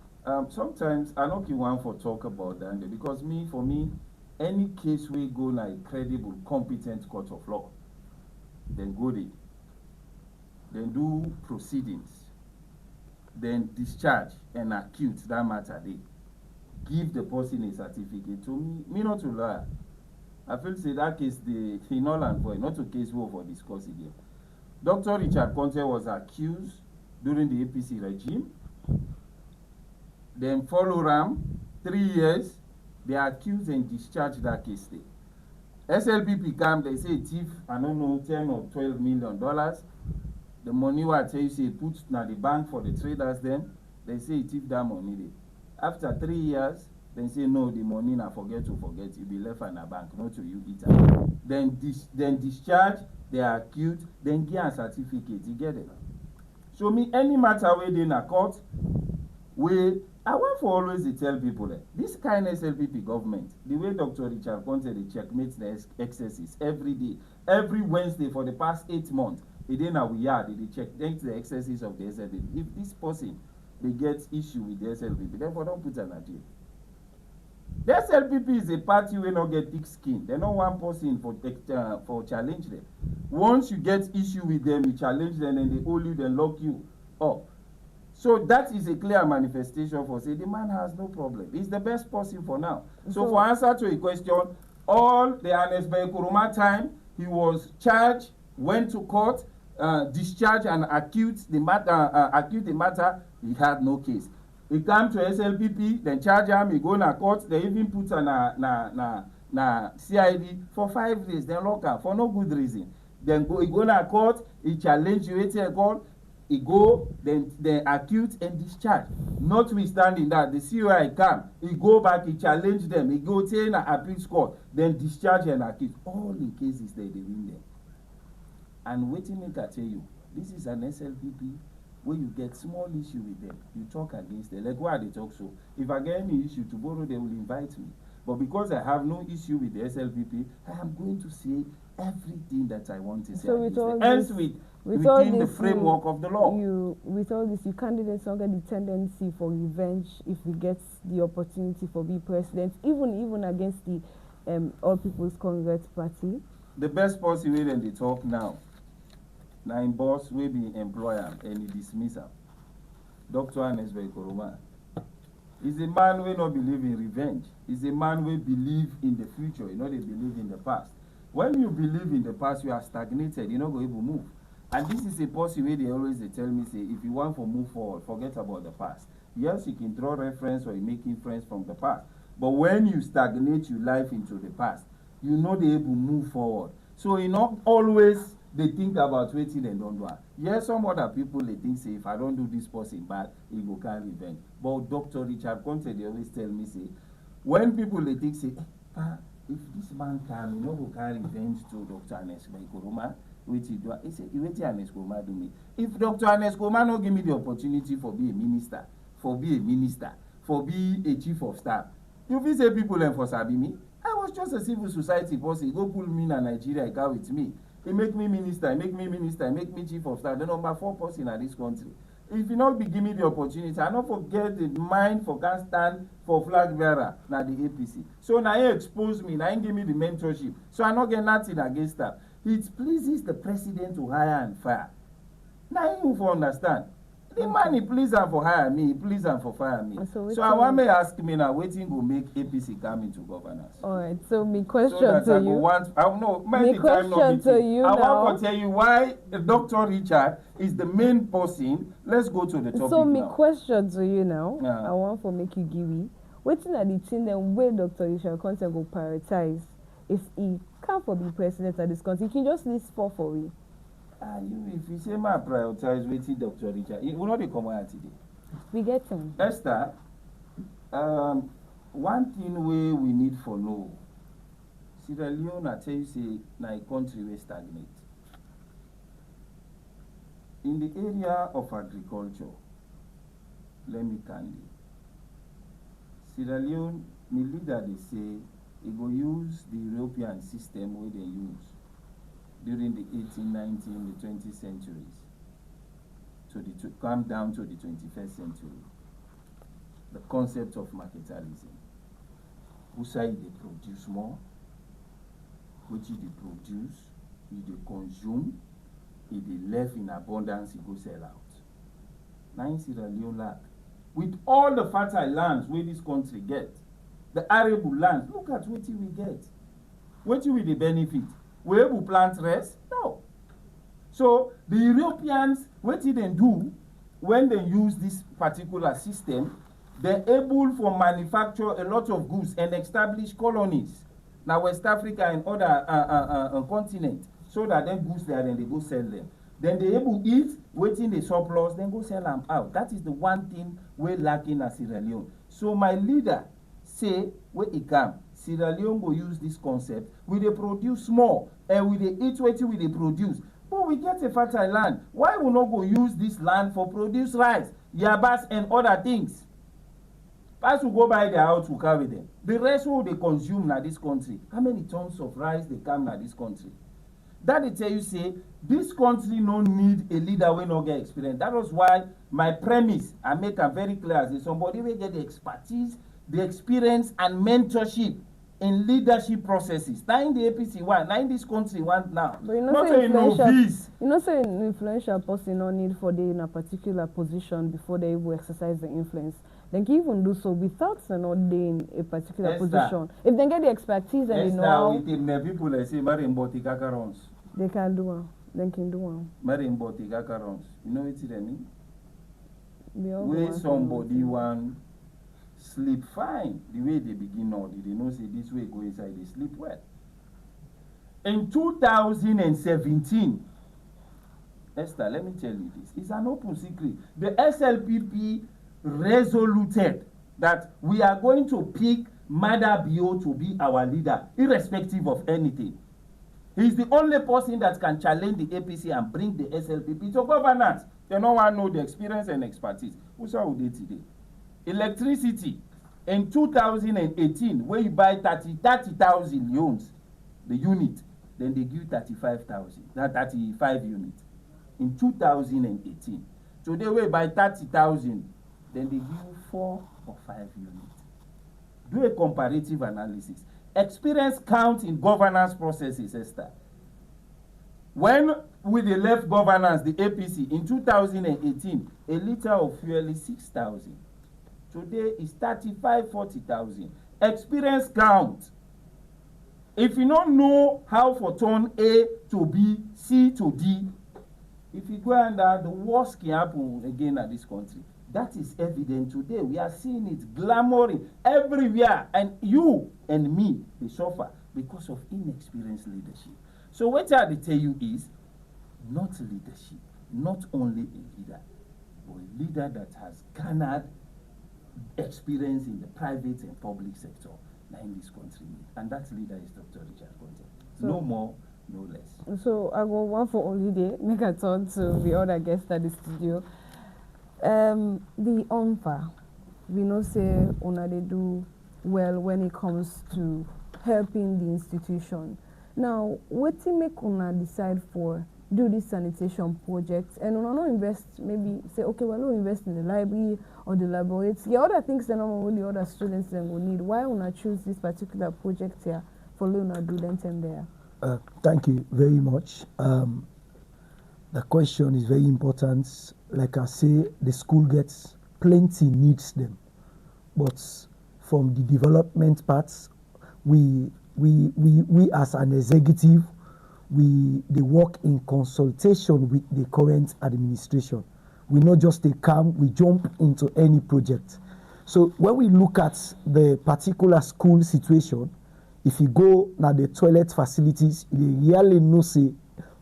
Sometimes I don't want for talk about that because for me, any case we go like credible, competent court of law, then go there, then do proceedings, then discharge and accuse that matter there. Give the person a certificate. To me not to lie. I feel say that case the null and void, not a case we for discuss again. Dr. Richard Conte was accused during the APC regime. Then follow Ram, 3 years, they accused and discharged that case. SLPP come, they say thief, I don't know, 10 or $12 million. The money what I tell you say put na the bank for the traders then, they say thief that money there. After 3 years, they say no, the money na forget, you be left in a bank, not to you eat it. Then discharge, they are accused, then give a certificate, you get it. So any matter where they in a court, I want for always to tell people that this kind of SLPP government, the way Dr. Richard Conte they checkmates the excesses every day, every Wednesday for the past 8 months, they check the excesses of the SLPP. If this person they get issue with the SLPP, therefore don't put an appeal. The SLPP is a party where not get thick skin. They're not one person for challenge them. Once you get issue with them, you challenge them and they hold you, then lock you up. So that is a clear manifestation for say the man has no problem. He's the best person for now. So for answer to a question, all the Ernest Kuruma time, he was charged, went to court, discharged and accused the matter, he had no case. He came to SLPP, then charge him, he go to court, they even put na CID for 5 days, then lock him for no good reason. Then he go to court, he challenge you at court, he go, then accuse and discharge. Notwithstanding that, the COI come, he go back, he challenge them, he go to an appeal court, then discharge and accuse. All the cases they win them. And waiting make I tell you, this is an SLPP when you get small issue with them, you talk against them. Like why they talk so? If I get any issue tomorrow, they will invite me. But because I have no issue with the SLPP, I am going to say everything that I want to say. So with all else this, within the framework of the law. With all this, you candidates don't get the tendency for revenge if we get the opportunity for be president, even against the All People's Congress Party. The best possible way they talk now. Now in boss will be employer and he dismiss him. Dr. Anesbe Koroma. He's a man who not believe in revenge. He's a man who believe in the future. You know, they believe in the past. When you believe in the past, you are stagnated. You're not going to move. And this is a possible way they always tell me, say, if you want to move forward, forget about the past. Yes, you can draw reference or you're making friends from the past. But when you stagnate your life into the past, you know they able to move forward. So you not always they think about waiting and don't do it. Yes, some other people they think say if I don't do this person bad, he go carry revenge. But Dr. Richard Conte they always tell me say, when people they think say, if this man can, you know, go carry revenge to Dr. Anesbe Koroma, which he do, he say, wait Anesbe Koroma do me. If Dr. Anesbe Koroma no give me the opportunity for be a minister, for be a chief of staff, you feel say people and for sabi me. I was just a civil society person. Go pull me in Nigeria, he go with me. He make me minister, make me chief of staff. The number 4 person in this country. If you not be give me the opportunity, I not forget the mind for can stand for flag bearer, now the APC. So now he expose me, now he give me the mentorship. So I not get nothing against that. It pleases the president to hire and fire. Now you for understand. The man he please him for hire me, he please him for fire me. So I want me ask me now, waiting will make APC come into governance. All right. So my question so to you. I want to tell you why Dr. Richard is the main person. Let's go to the topic so now. my question to you now. I want to make you give me. Waiting at the thing then where Dr. Richard Conte go prioritize if he can't for be president of this country. He can just list 4 for me. If you say my prioritize waiting Dr. Richard, it will not come out today. We get him. Esther, one thing we need for know, Sierra Leone, I tell you, say, na a country we stagnate. In the area of agriculture, let me candy. Sierra Leone, my leader, they say, he go use the European system where they use during the 18th, 19th, the 20th centuries to come down to the 21st century. The concept of marketalism. Who say they produce more, which they produce, they consume, if they left in abundance, it go sell out. Now in Sierra Leone lack. With all the fertile lands where this country get, the arable lands, look at what we get. What will the benefit? We able plant rice? No. So the Europeans, what did they do when they use this particular system? They're able to manufacture a lot of goods and establish colonies. Now West Africa and other continents, so that then goods there and they go sell them. Then they able eat, waiting the surplus, then go sell them out. That is the one thing we're lacking at Sierra Leone. So my leader say, where he come, Sierra Leone will use this concept. We they produce more and we they eat what we they produce. But we get a fertile land. Why we not go use this land for produce rice, yabas and other things? As we go by their house to carry them. The rest will they consume na this country. How many tons of rice they come na this country? That they tell you say this country no need a leader when no get experience. That was why my premise I make a very clear as somebody will get the expertise, the experience and mentorship in leadership processes. Now in the APC one, now in this country one now. But you know, not say novice. You know, say an influential person no need for they in a particular position before they will exercise the influence. They can even do so without not in a particular position. If they get the expertise and they know how, with people they say runs. They can do it. They can do runs. You know what I mean? Where somebody want sleep fine, the way they begin now, they know say this way go inside, they sleep well. In 2017, Esther, let me tell you this. It's an open secret. The SLPP resoluted that we are going to pick Mada Bio to be our leader, irrespective of anything. He's the only person that can challenge the APC and bring the SLPP to governance. They don't want to know the experience and expertise. Who's how they today? Electricity in 2018, where you buy 30,000 units, the unit, then they give 35,000, that 35 units. In 2018, today we buy 30,000, then they give you 4 or 5 units. Do a comparative analysis. Experience count in governance processes, Esther. When with the left governance, the APC, in 2018, a liter of fuel is 6,000. Today is 40,000. Experience count. If you don't know how for turn A to B, C to D, if you go under, the worst can happen again at this country. That is evident today. We are seeing it glamoring everywhere, and you and me, they suffer because of inexperienced leadership. So what I tell you is, not leadership, not only a leader, but a leader that has garnered experience in the private and public sector in this country. And that leader is Dr. Richard Conte. So, no more, no less. So I go one for holiday, make a turn to the other guests at the studio. The ONFA, we know say una they do well when it comes to helping the institution. Now, what to make una decide for do this sanitation project and una not invest, maybe say, okay, well, no invest in the library or the laboratories. The other things that normally other students then will need. Why una choose this particular project here for una do them there? Thank you very much. The question is very important. Like I say, the school gets plenty needs them, but from the development parts, we as an executive, they work in consultation with the current administration. We not just come, we jump into any project. So when we look at the particular school situation, if you go now the toilet facilities, they really know say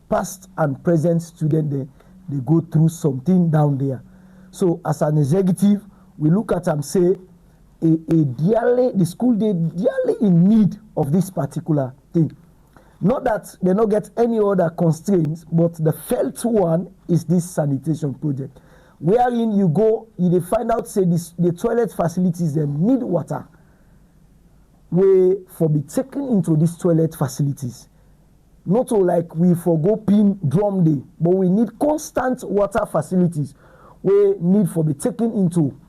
past and present student they go through something down there. So as an executive, we look at and say the school they dearly in need of this particular thing. Not that they don't get any other constraints, but the felt one is this sanitation project. Wherein you go, you find out say the toilet facilities they need water. We for be taken into these toilet facilities. Not all like we forgo pin drum day, but we need constant water facilities. We need for be taken into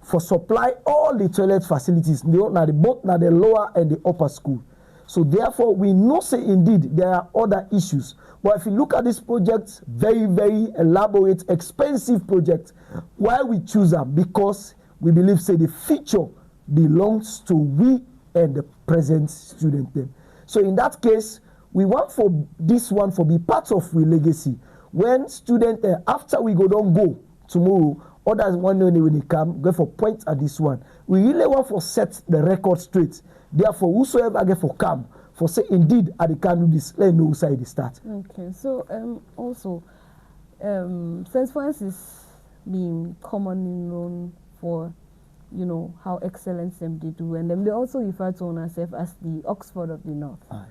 for supply all the toilet facilities, both the lower and the upper school. So therefore, we know say indeed there are other issues. But if you look at this project, very, very elaborate, expensive project, why we choose them? Because we believe say the future belongs to we and the present student then. So in that case, we want for this one for be part of we legacy. When student after we don't go tomorrow, others one day when they come, go for point at this one. We really want for set the record straight. Therefore, whosoever get for come for say indeed I can do this, let know side they start. Okay, so also St. Francis being commonly known for how excellent them they do, and then they also refer to themselves as the Oxford of the North. Aye.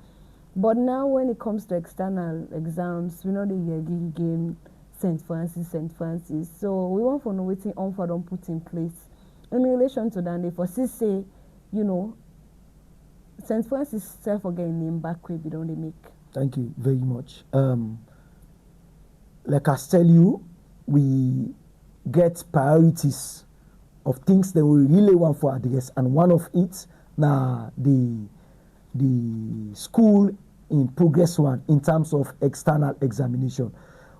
But now when it comes to external exams, we know they again St. Francis. So we want to know what ONFA don't put in place in relation to that. They for say, St. Francis self again name back we don't they make. Thank you very much. Like I tell you, we get priorities of things that we really want for address, and one of it now the school in progress one in terms of external examination.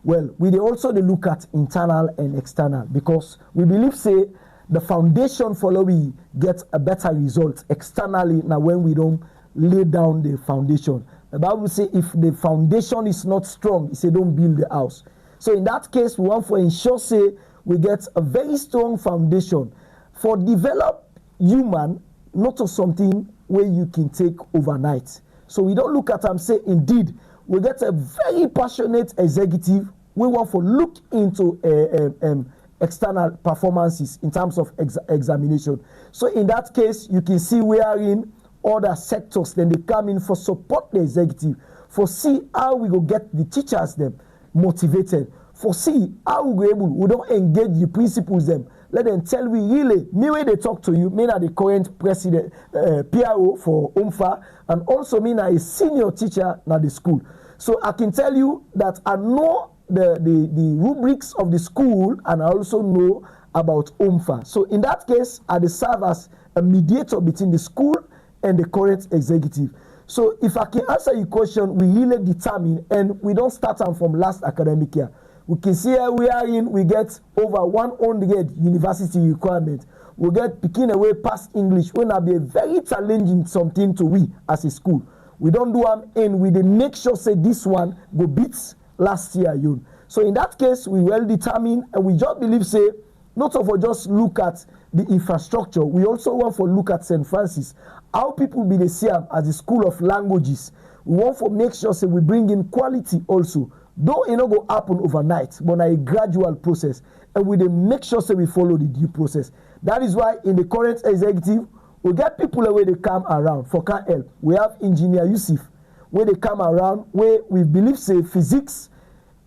Well, we also look at internal and external because we believe say the foundation follow we get a better result externally now when we don't lay down the foundation. The Bible say if the foundation is not strong, it say don't build the house. So in that case, we want to ensure say we get a very strong foundation for develop human, not to something where you can take overnight. So we don't look at them say indeed we get a very passionate executive. We want to look into external performances in terms of examination. So in that case, you can see we are in other sectors. Then they come in for support the executive, for see how we go get the teachers them motivated, foresee how we go able, we don't engage the principals them. Let them tell we really, me when they talk to you, me na the current president, PRO for UMFA, and also me na a senior teacher na the school. So I can tell you that I know the rubrics of the school, and I also know about UMFA. So in that case, I serve as a mediator between the school and the current executive. So if I can answer your question, we really determine, and we don't start from last academic year. We can see here we are in, we get over 100 university requirements. We get picking away past English, will not be a very challenging something to we as a school. We don't do them and we dey make sure say this one go beats last year. So in that case, we well determined, and we just believe say, not for just look at the infrastructure, we also want to look at St. Francis, how people be the same as the school of languages. We want to make sure say we bring in quality also. Though it not go happen overnight, but a gradual process, and we dey make sure say we follow the due process. That is why in the current executive, we get people where they come around for can help. We have engineer Yusuf, where they come around, where we believe say physics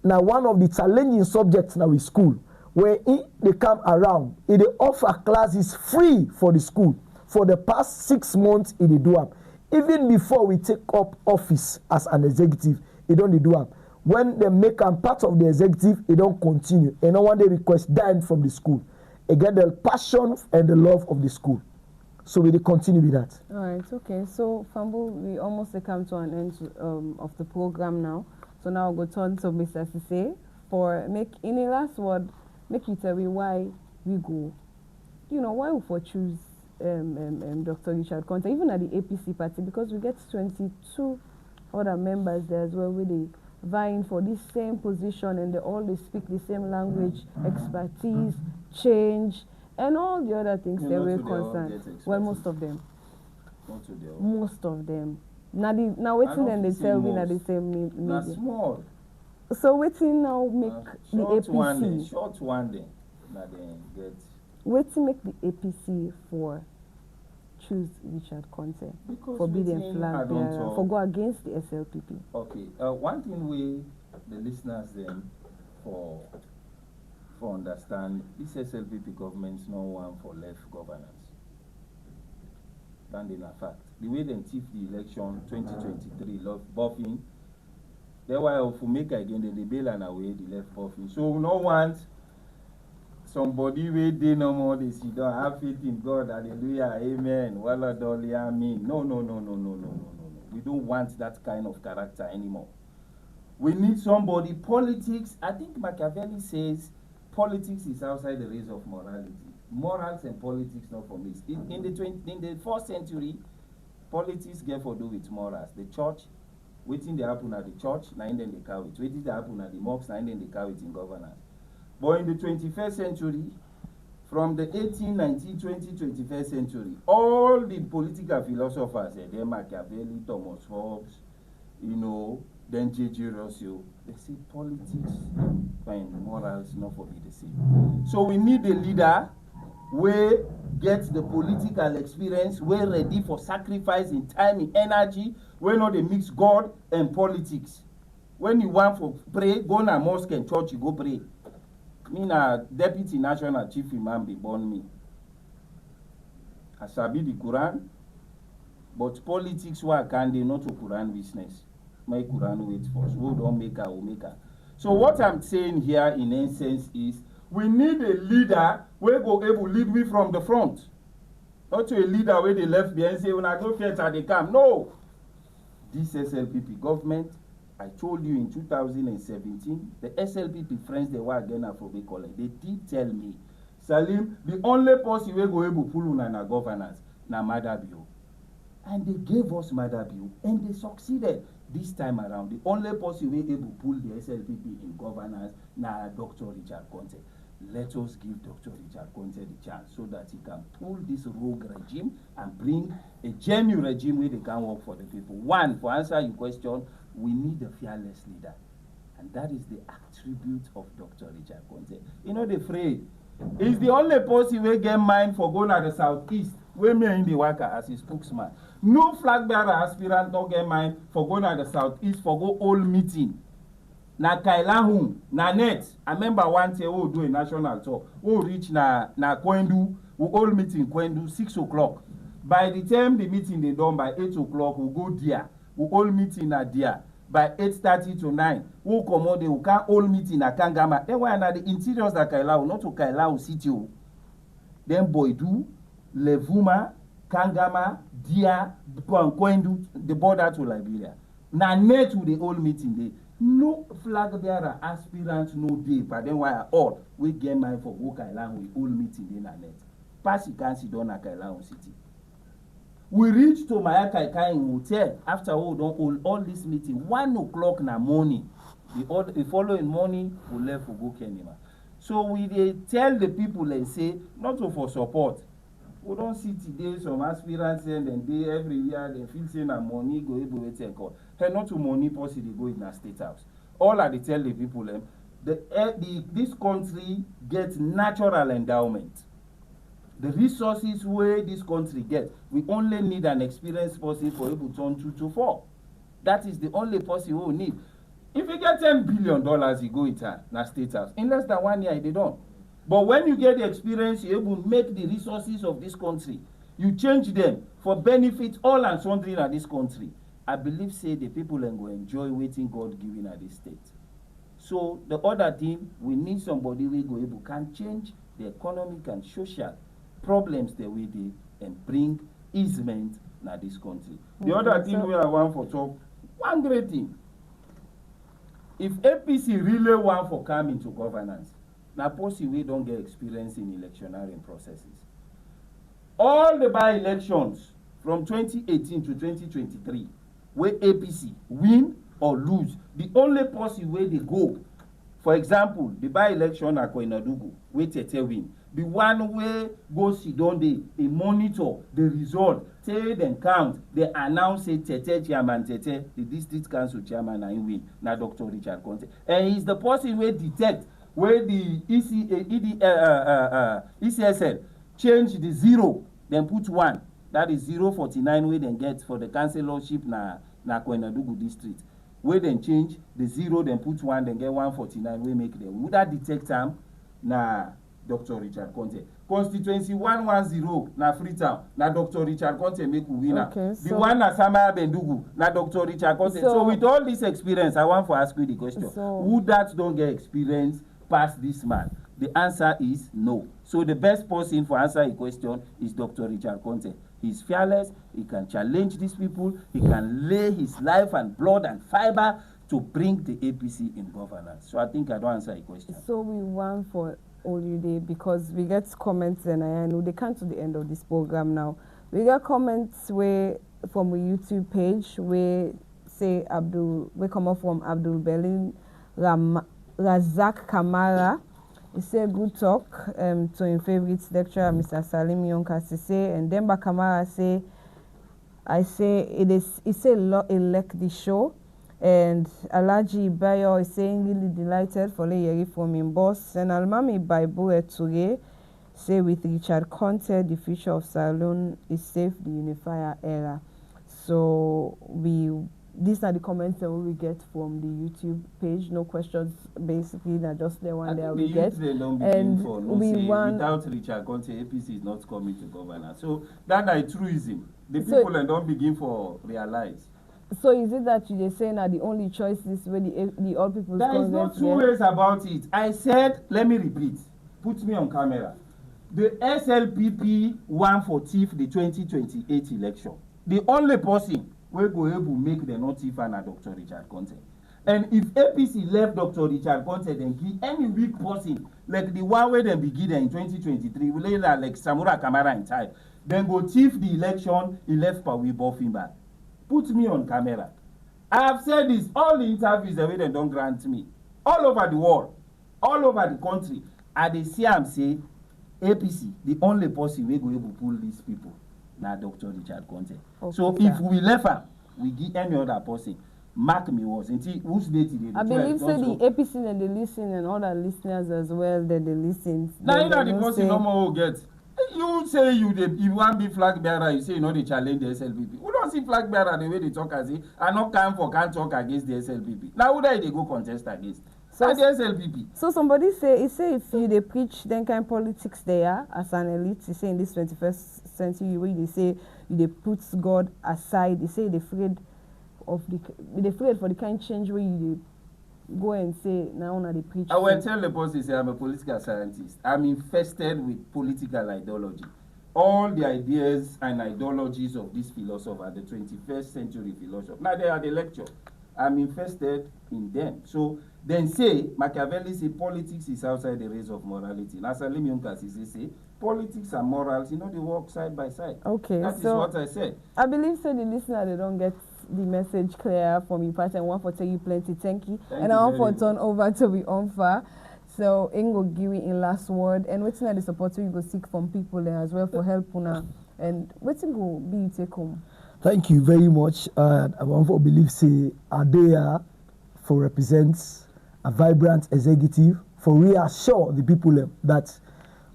now one of the challenging subjects now in school, where they come around, they offer classes free for the school. For the past 6 months, they do them. Even before we take up office as an executive, they don't do them. When they make them part of the executive, they don't continue. And no one they request dime from the school. Again, the passion and the love of the school. So we continue with that. All right, okay. So, Fambu, we almost come to an end of the program now. So now we'll go turn to Mr. Sise for in a last word, make you tell me why we go. Why we for choose Dr. Richard Conte, even at the APC party, because we get 22 other members there as well, with the vying for this same position, and they all speak the same language, expertise, change, and all the other things they're very concerned. Well, most of them. Most of them. Now waiting and they tell me that they say media. Small. So waiting now make the APC. Short one day. That they get. Waiting make the APC for choose Richard Conte, forbidden flag bearer, for go against the SLPP. Okay. One thing we the listeners them for understand, this SLPP government is no one for left governance. And in fact, the way they thief the election 2023 love buffing, they were to make again the bail and away the left buffing. So no one somebody where they no more they see don't have faith in God, hallelujah, amen. Walla dolly, amen. No. We don't want that kind of character anymore. We need somebody. Politics, I think Machiavelli says politics is outside the race of morality. Morals and politics not for me. In the 4th century, politics get for do with morals. The church, waiting they happen at the church, now then they carry it. Waiting they happen at the mosques, now then they carry it in governance. But in the 21st century, from the 18, 20, 21st century, all the political philosophers, then Machiavelli, Thomas Hobbes, then J.J. Rousseau, they say politics and morals not for be the same. So we need a leader where get the political experience, we're ready for sacrifice in time, in energy, where not they mix God and politics. When you want for pray, go na mosque and church, you go pray. Me na deputy national chief imam be born me. I sabi the Quran, but politics why can they not to Quran business? My Quran wait for us. Who don't make her, will make her. So what I'm saying here in essence is we need a leader where go able lead me from the front. Not to a leader where they left behind and say, when I go theater, they come. No. This SLPP government, I told you in 2017, the SLPP friends they were again Afrobe College. They did tell me, Salim, the only person we go able to pull on our governance, na Madabio. And they gave us Madabio, and they succeeded this time around. The only person we able to pull the SLPP in governance, na Dr. Richard Conte. Let us give Dr. Richard Conte the chance so that he can pull this rogue regime and bring a genuine regime where they can work for the people. One, for answer your question, we need a fearless leader. And that is the attribute of Dr. Richard Conte. The phrase, he's the only person who get mind for going to the southeast, where me in the worker as a spokesman. No flag bearer aspirant don't get mind for going to the southeast for go all meeting. na Kailahu, na net. I remember one day we do a national tour. We reach na Kwendu, we all meet in Kwendu 6 o'clock. By the time the meeting they done by 8 o'clock, we go there. We all meet in there. By 8:30 to 9, we come out there, we can all meet in Kangama. Then we are na the interiors of Kailahu, not to Kailahu city. Then Boidu, Levuma, Kangama, Dia, Kwendu, the border to Liberia. Na net with the all meeting there. No flag bearer, aspirant, no day, but then why all we get mind for go Kailahu, we all meeting there na net. Pass you can sit down at Kailahu city. We reach to Mayaka in hotel after we don't hold all this meeting 1 o'clock na morning. The following morning we left for go Kenima. So we dey tell the people and say not to for support. We don't see today some aspirants and then they everywhere they feel say na money go able wait and call. Hey, not to money policy they go in a state house. All I dey tell the people this country gets natural endowment. The resources where this country gets, we only need an experienced person for able to turn 2 to 4. That is the only person we need. If you get $10 billion, you go into na state house. In less than 1 year, they don't. But when you get the experience, you're able to make the resources of this country. You change them for benefit all and sundry in this country. I believe, say, the people will enjoy waiting God given at this state. So the other thing, we need somebody we go able can change the economic and social problems the way they and bring easement na this country. The other thing we I want for talk, one great thing. If APC really want for come into governance, na policy we don't get experience in electioneering processes. All the by-elections from 2018 to 2023, where APC win or lose, the only policy where they go, for example, the by-election at Koinadugu, where Tete win, the one where go sit down they monitor the result, say them count, they announce say Tete chairman Tete, the district council chairman and win, na Dr. Richard Conte. And he's the person where detect where the ECSL change the 0, then put 1. That is 049 where they get for the councillorship na Koinadugu district. Where then change the 0, then put 1, then get 149 we make them. Would that detect them na Dr. Richard Conte? Constituency 110 na Freetown, na Dr. Richard Conte make winner. Okay, so the one na Samaya Bendugu, na Dr. Richard Conte. So with all this experience, I want to ask you the question. Who that don't get experience past this man? The answer is no. So the best person for answer a question is Dr. Richard Conte. He's fearless, he can challenge these people, he can lay his life and blood and fiber to bring the APC in governance. So I think I don't answer a question. So we want for Olude because we get comments and I know they come to the end of this program now. We got comments where from a YouTube page where say we come up from Abdul Belin Razak Kamara. He said good talk to his favorite lecturer, Mr. Salim Yonkasise, and Demba Kamara say, I say it's a elect the show, and Alaji Bayo is saying really delighted for Leyeri from him boss, and Almami Bible Eture say with Richard Conte, the future of Salon is safe, the unifier era. So these are the comments that we get from the YouTube page. No questions, basically, not just the one that we get. And we want without Richard Conte, APC is not coming to governance. So that is truism. The people don't begin for realize. So is it that you're saying that the only choice is where the all people's there is no two ways about it. I said, let me repeat. Put me on camera. The SLPP won for TIF the 2028 election. The only person we go able to make the not TIF and Dr. Richard Conte. And if APC left Dr. Richard Conte, then give any weak person, like the one where they begin in 2023, we like Samura Kamara in time, then go TIF the election, he left Pawi Bofimba. Put me on camera. I have said this, all the interviews the way they don't grant me, all over the world, all over the country, and they see am say, APC, the only person we go able to pull these people, now Dr. Richard Conte. Okay, so if we left her, we give any other person. Mark me was until whose date today? I believe so the APC and they listen and all the listeners as well that they listen. Now you know the person no more will get. you say you want be flag bearer, you say you know they challenge the SLPP. We don't see flag bearer the way they talk as if I not can't talk against the SLPP. Now who they go contest against? So the SLPP. So somebody say if you they preach then kind politics there as an elite, you say in this 21st century where they say they put God aside, they say they afraid for the kind of change where you go and say now they preach. I will tell the person say I'm a political scientist. I'm infested with political ideology. All the ideas and ideologies of this philosopher, the 21st century philosopher. Now they are the lecture. I'm infested in them. So then say Machiavelli say politics is outside the race of morality. Now Salim Yonkasi say politics and morals, they work side by side. Okay, that is what I said. I believe so the listener they don't get the message clear from you part and one for tell you plenty thank you. And I want for turn over to be Onfa. So Ingo give in last word and waiting at the support you go seek from people there as well for help una and waiting go be take home. Thank you very much. I want to believe say Adea for represents a vibrant executive for reassure the people that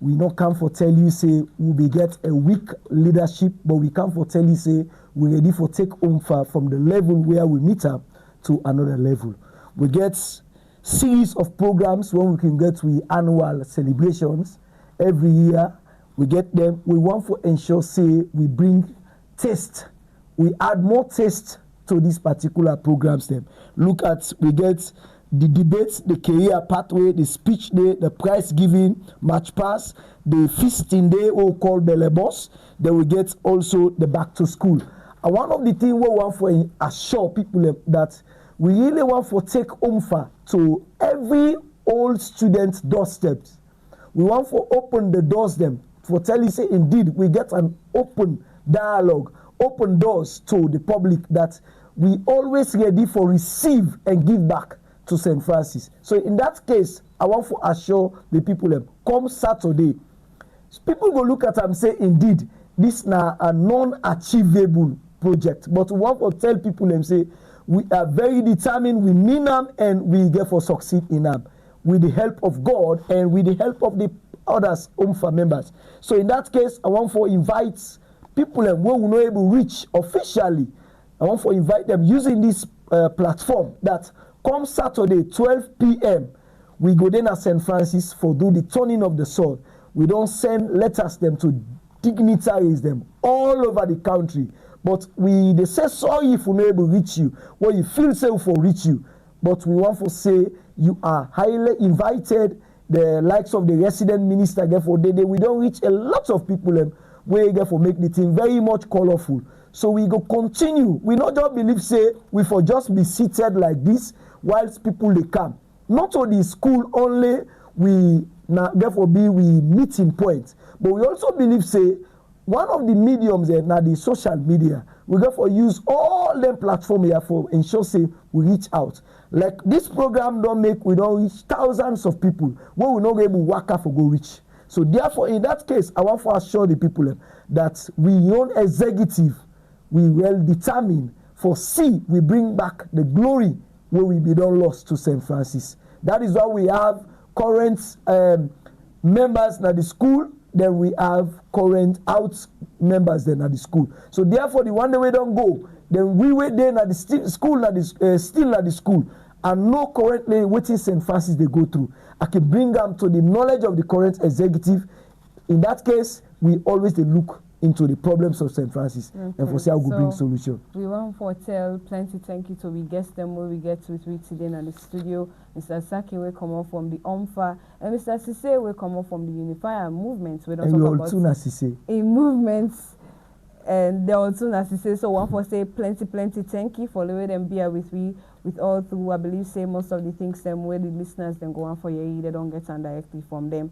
we not come for tell you say we be get a weak leadership, but we come for tell you say we ready for take Umfa from the level where we meet up to another level. We get series of programs when we can get we annual celebrations every year. We get them. We want to ensure say we bring taste. We add more taste to these particular programs. Then look at we get the debates, the career pathway, the speech day, the prize giving, match pass, the feasting day, or called the boss. Then we get also the back to school. And one of the things we want for assure people that we really want for take Umfa to every old student's doorsteps. We want for open the doors them for tell you say indeed we get an open dialogue, open doors to the public that we always ready for receive and give back to St. Francis. So in that case, I want to assure the people come Saturday. People go look at and say indeed this now a non-achievable project. But we want to tell people and say we are very determined, we mean them and we get for succeed in them with the help of God and with the help of the others Umfa members. So in that case, I want to invite people who will not able to reach officially. I want to invite them using this platform that come Saturday 12 p.m. we go then at St. Francis for do the turning of the sword. We don't send letters them to dignitaries them all over the country. But they say sorry if we not able to reach you. Well, you feel safe for reach you. But we want to say you are highly invited. The likes of the resident minister get for we don't reach a lot of people where get for make the thing very much colorful. So we go continue. We not just believe say we for just be seated like this whilst people they come. Not only school only we now therefore be we meeting point, but we also believe say one of the mediums now the social media. We therefore use all them platform here for ensure say we reach out. Like this program we don't reach thousands of people where we not able to work out for go reach. So therefore in that case I want to assure the people that we own executive we well determined for we bring back the glory where we be done lost to St. Francis. That is why we have current members at the school, then we have current out members then at the school. So therefore the one day we don't go, then we wait then at the school still at the school and know currently what is St. Francis they go through. I can bring them to the knowledge of the current executive. In that case, we always look into the problems of St. Francis and for say how we bring solution. We want to tell plenty thank you to we guest them where we get with we today in the studio. Mr. Saki will come up from the OMFA and Mr. Sise will come up from the Unifier movement. We don't talk about in movements and they're also Sise. So one for say plenty thank you for the way them be with we with all through I believe say most of the things them where the listeners then go on for you they don't get on directly from them.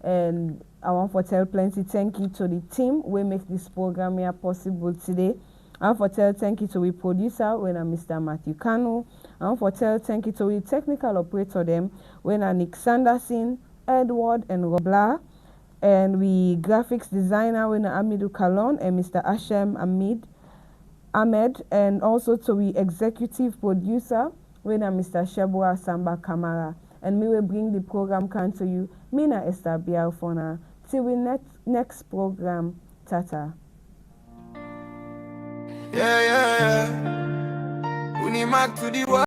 And I want to tell plenty thank you to the team we make this program here possible today. I want to tell thank you to the producer when I'm Mr. Matthew Kanu. I want to tell thank you to the technical operator them when I'm Nick Sanderson, Edward and Robla. And we graphics designer when I'm Amidu Kalon and Mr. Ashem Ahmed. And also to the executive producer when I'm Mr. Shebua Samba Kamara. And me will bring the program can to you. Mina Esther Bialfona. Till we next program, Tata. Yeah, yeah, yeah. Unimak to the world.